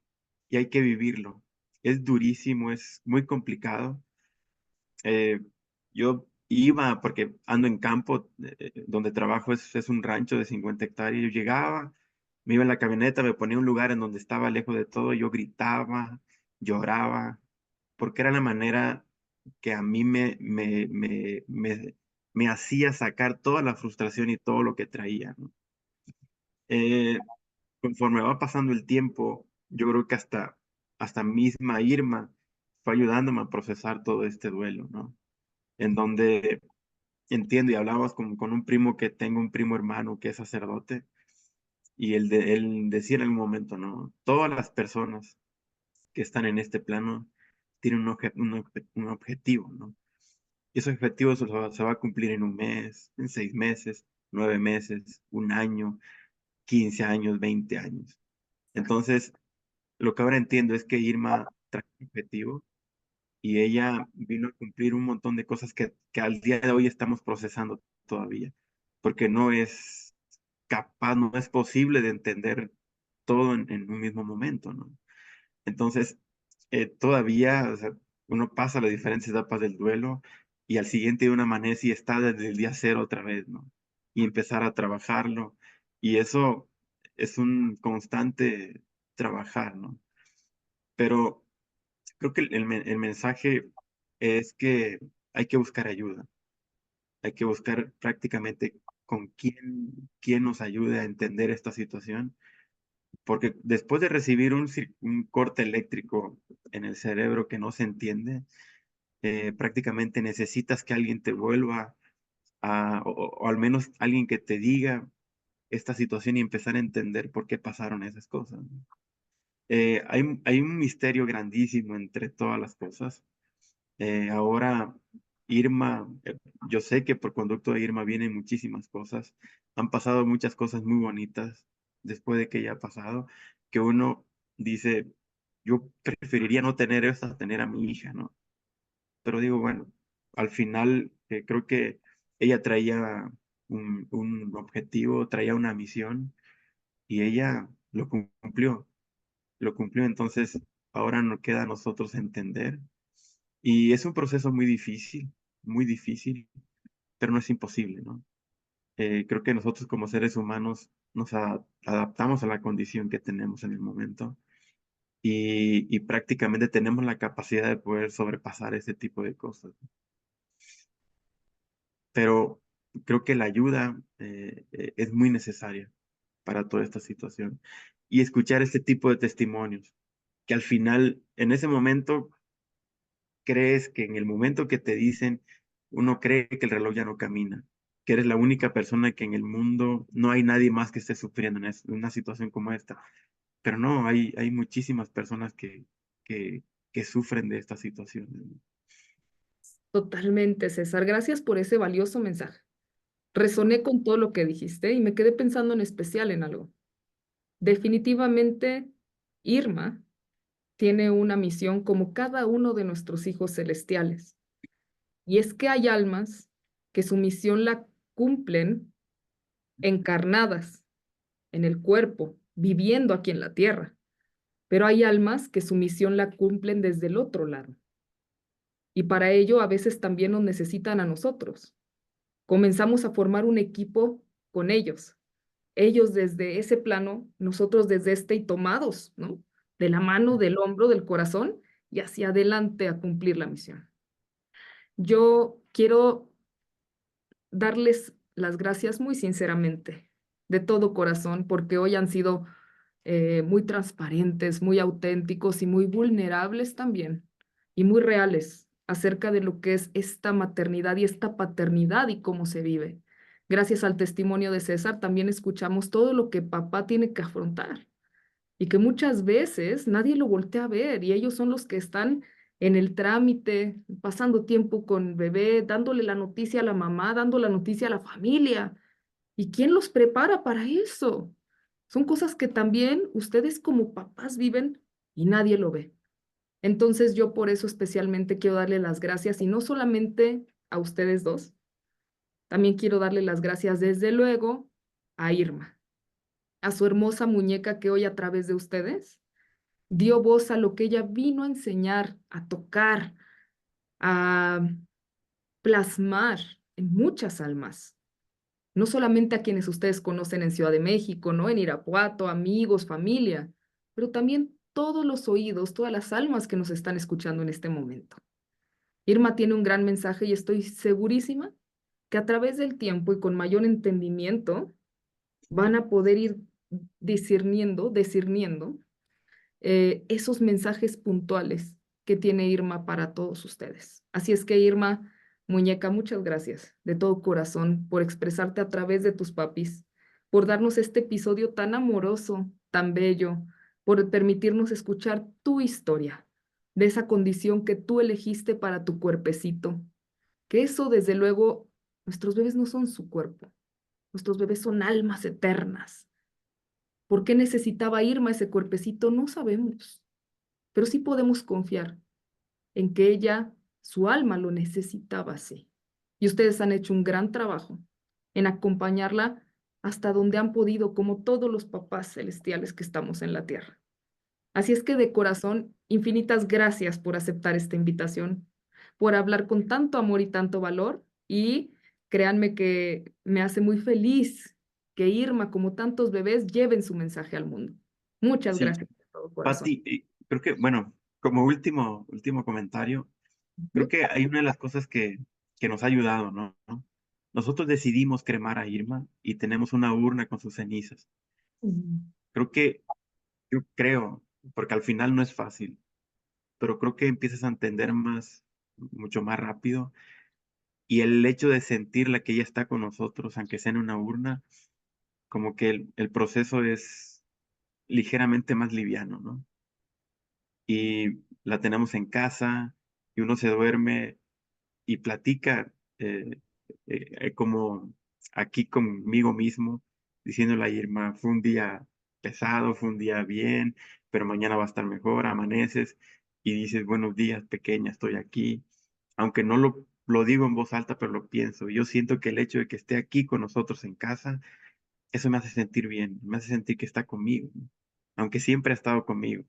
y hay que vivirlo. Es durísimo, es muy complicado. Eh, yo iba, porque ando en campo, donde trabajo es un rancho de 50 hectáreas, yo llegaba, me iba en la camioneta, me ponía en un lugar en donde estaba lejos de todo, yo gritaba, lloraba, porque era la manera que a mí me hacía sacar toda la frustración y todo lo que traía, ¿no? Eh, Conforme va pasando el tiempo, yo creo que hasta misma Irma fue ayudándome a procesar todo este duelo, ¿no? En donde entiendo y hablabas con un primo que tengo un primo hermano que es sacerdote y él decía en algún momento, ¿no? Todas las personas que están en este plano tienen un objetivo, ¿no? Y ese objetivo se va a cumplir en un mes, en 6 meses, 9 meses, un año, 15 años, 20 años. Entonces, lo que ahora entiendo es que Irma trae un objetivo y ella vino a cumplir un montón de cosas que al día de hoy estamos procesando todavía, porque no es capaz, no es posible de entender todo en un mismo momento, ¿no? Entonces, todavía, o sea, uno pasa las diferentes etapas del duelo y al siguiente día uno amanece y está desde el día cero otra vez, ¿no? Y empezar a trabajarlo. Y eso es un constante trabajar, ¿no? Pero creo que el mensaje es que hay que buscar ayuda. Hay que buscar prácticamente con quién nos ayude a entender esta situación, porque después de recibir un corte eléctrico en el cerebro que no se entiende, prácticamente necesitas que alguien te vuelva o al menos alguien que te diga esta situación y empezar a entender por qué pasaron esas cosas, ¿no? Hay un misterio grandísimo entre todas las cosas. Ahora, Irma, yo sé que por conducto de Irma vienen muchísimas cosas. Han pasado muchas cosas muy bonitas después de que ella ha pasado, que uno dice, yo preferiría no tener esto a tener a mi hija, ¿no? Pero digo, bueno, al final creo que ella traía un objetivo, traía una misión y ella lo cumplió. Entonces, ahora nos queda a nosotros entender y es un proceso muy difícil, pero no es imposible, ¿no? Creo que nosotros como seres humanos nos adaptamos a la condición que tenemos en el momento y prácticamente tenemos la capacidad de poder sobrepasar ese tipo de cosas. Pero creo que la ayuda es muy necesaria para toda esta situación y escuchar este tipo de testimonios, que al final, en ese momento, crees que en el momento que te dicen, uno cree que el reloj ya no camina, que eres la única persona que en el mundo no hay nadie más que esté sufriendo en una situación como esta. Pero no, hay muchísimas personas que, que sufren de esta situación, ¿no? Totalmente, César. Gracias por ese valioso mensaje. Resoné con todo lo que dijiste y me quedé pensando en especial en algo. Definitivamente, Irma tiene una misión como cada uno de nuestros hijos celestiales. Y es que hay almas que su misión la cumplen encarnadas en el cuerpo, viviendo aquí en la tierra. Pero hay almas que su misión la cumplen desde el otro lado. Y para ello a veces también nos necesitan a nosotros. Comenzamos a formar un equipo con ellos. Ellos desde ese plano, nosotros desde este y tomados, ¿no? De la mano, del hombro, del corazón y hacia adelante a cumplir la misión. Yo quiero darles las gracias muy sinceramente, de todo corazón, porque hoy han sido muy transparentes, muy auténticos y muy vulnerables también, y muy reales acerca de lo que es esta maternidad y esta paternidad y cómo se vive. Gracias al testimonio de César, también escuchamos todo lo que papá tiene que afrontar y que muchas veces nadie lo voltea a ver y ellos son los que están en el trámite, pasando tiempo con bebé, dándole la noticia a la mamá, dando la noticia a la familia. ¿Y quién los prepara para eso? Son cosas que también ustedes como papás viven y nadie lo ve. Entonces yo por eso especialmente quiero darle las gracias y no solamente a ustedes dos, también quiero darle las gracias desde luego a Irma, a su hermosa muñeca que hoy a través de ustedes dio voz a lo que ella vino a enseñar, a tocar, a plasmar en muchas almas, no solamente a quienes ustedes conocen en Ciudad de México, ¿no? En Irapuato, amigos, familia, pero también todos los oídos, todas las almas que nos están escuchando en este momento. Irma tiene un gran mensaje y estoy segurísima que a través del tiempo y con mayor entendimiento van a poder ir discerniendo esos mensajes puntuales que tiene Irma para todos ustedes. Así es que Irma, muñeca, muchas gracias de todo corazón por expresarte a través de tus papis, por darnos este episodio tan amoroso, tan bello, por permitirnos escuchar tu historia, de esa condición que tú elegiste para tu cuerpecito. Que eso, desde luego, nuestros bebés no son su cuerpo, nuestros bebés son almas eternas. ¿Por qué necesitaba Irma ese cuerpecito? No sabemos, pero sí podemos confiar en que ella, su alma lo necesitaba así. Y ustedes han hecho un gran trabajo en acompañarla hasta donde han podido, como todos los papás celestiales que estamos en la tierra. Así es que de corazón, infinitas gracias por aceptar esta invitación, por hablar con tanto amor y tanto valor, y créanme que me hace muy feliz que Irma, como tantos bebés, lleven su mensaje al mundo. Muchas Sí, gracias de todo corazón. Pati, creo que, bueno, como último comentario, creo Ujú. que hay una de las cosas que nos ha ayudado, ¿no? Nosotros decidimos cremar a Irma y tenemos una urna con sus cenizas. Creo que, yo creo, porque al final no es fácil, pero creo que empiezas a entender mucho más rápido. Y el hecho de sentirla que ella está con nosotros, aunque sea en una urna, como que el proceso es ligeramente más liviano, ¿no? Y la tenemos en casa y uno se duerme y platica como aquí conmigo mismo, diciéndole a Irma, fue un día pesado, fue un día bien, pero mañana va a estar mejor, amaneces y dices, buenos días, pequeña, estoy aquí. Aunque no lo digo en voz alta, pero lo pienso. Yo siento que el hecho de que esté aquí con nosotros en casa, eso me hace sentir bien, me hace sentir que está conmigo, ¿no? Aunque siempre ha estado conmigo,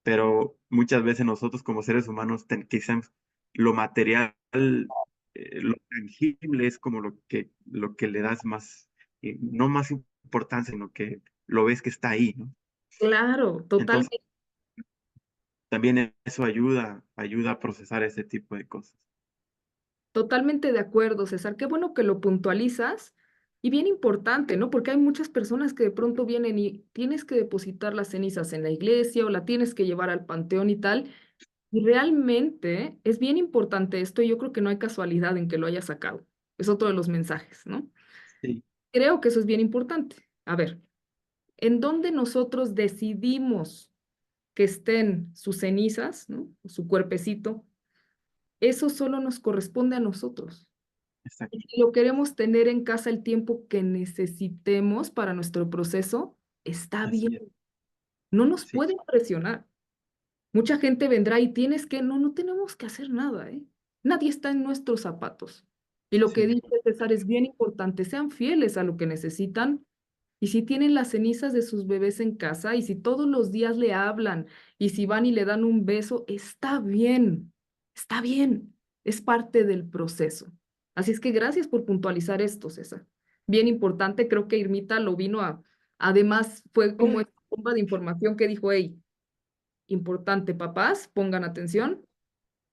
pero muchas veces nosotros como seres humanos quizás lo material, lo tangible es como lo que le das más, no más importancia, sino que lo ves que está ahí, ¿no? Claro, Entonces, totalmente. también eso ayuda a procesar ese tipo de cosas. Totalmente de acuerdo, César. Qué bueno que lo puntualizas y bien importante, ¿no? Porque hay muchas personas que de pronto vienen y tienes que depositar las cenizas en la iglesia o la tienes que llevar al panteón y tal. Y realmente es bien importante esto y yo creo que no hay casualidad en que lo haya sacado. Es otro de los mensajes, ¿no? Sí, Creo que eso es bien importante. A ver, ¿en dónde nosotros decidimos que estén sus cenizas, ¿no? Su cuerpecito? Eso solo nos corresponde a nosotros. exacto. Y si lo queremos tener en casa el tiempo que necesitemos para nuestro proceso, está bien. Así es. No nos Sí, pueden presionar. Mucha gente vendrá y tienes que, no tenemos que hacer nada, ¿eh? Nadie está en nuestros zapatos. Y lo que sí, dice César es bien importante, sean fieles a lo que necesitan. Y si tienen las cenizas de sus bebés en casa y si todos los días le hablan y si van y le dan un beso, está bien, es parte del proceso. Así es que gracias por puntualizar esto, César. Bien importante, creo que Irmita lo vino además fue como esta bomba de información que dijo, hey, importante, papás, pongan atención,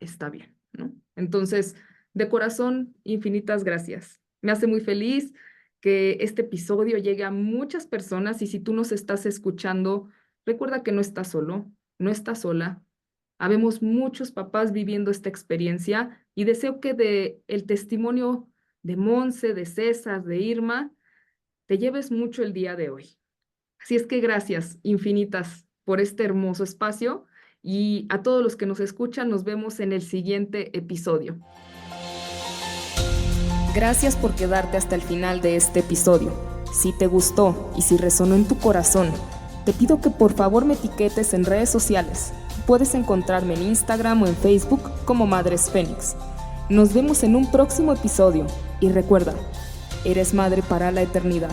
está bien, ¿no? Entonces, de corazón, infinitas gracias. Me hace muy feliz que este episodio llegue a muchas personas y si tú nos estás escuchando, recuerda que no estás solo, no estás sola. Habemos muchos papás viviendo esta experiencia y deseo que de el testimonio de Monse, de César, de Irma, te lleves mucho el día de hoy. Así es que gracias infinitas por este hermoso espacio y a todos los que nos escuchan, nos vemos en el siguiente episodio. Gracias por quedarte hasta el final de este episodio. Si te gustó y si resonó en tu corazón, te pido que por favor me etiquetes en redes sociales. Puedes encontrarme en Instagram o en Facebook como Madres Fénix. Nos vemos en un próximo episodio y recuerda, eres madre para la eternidad.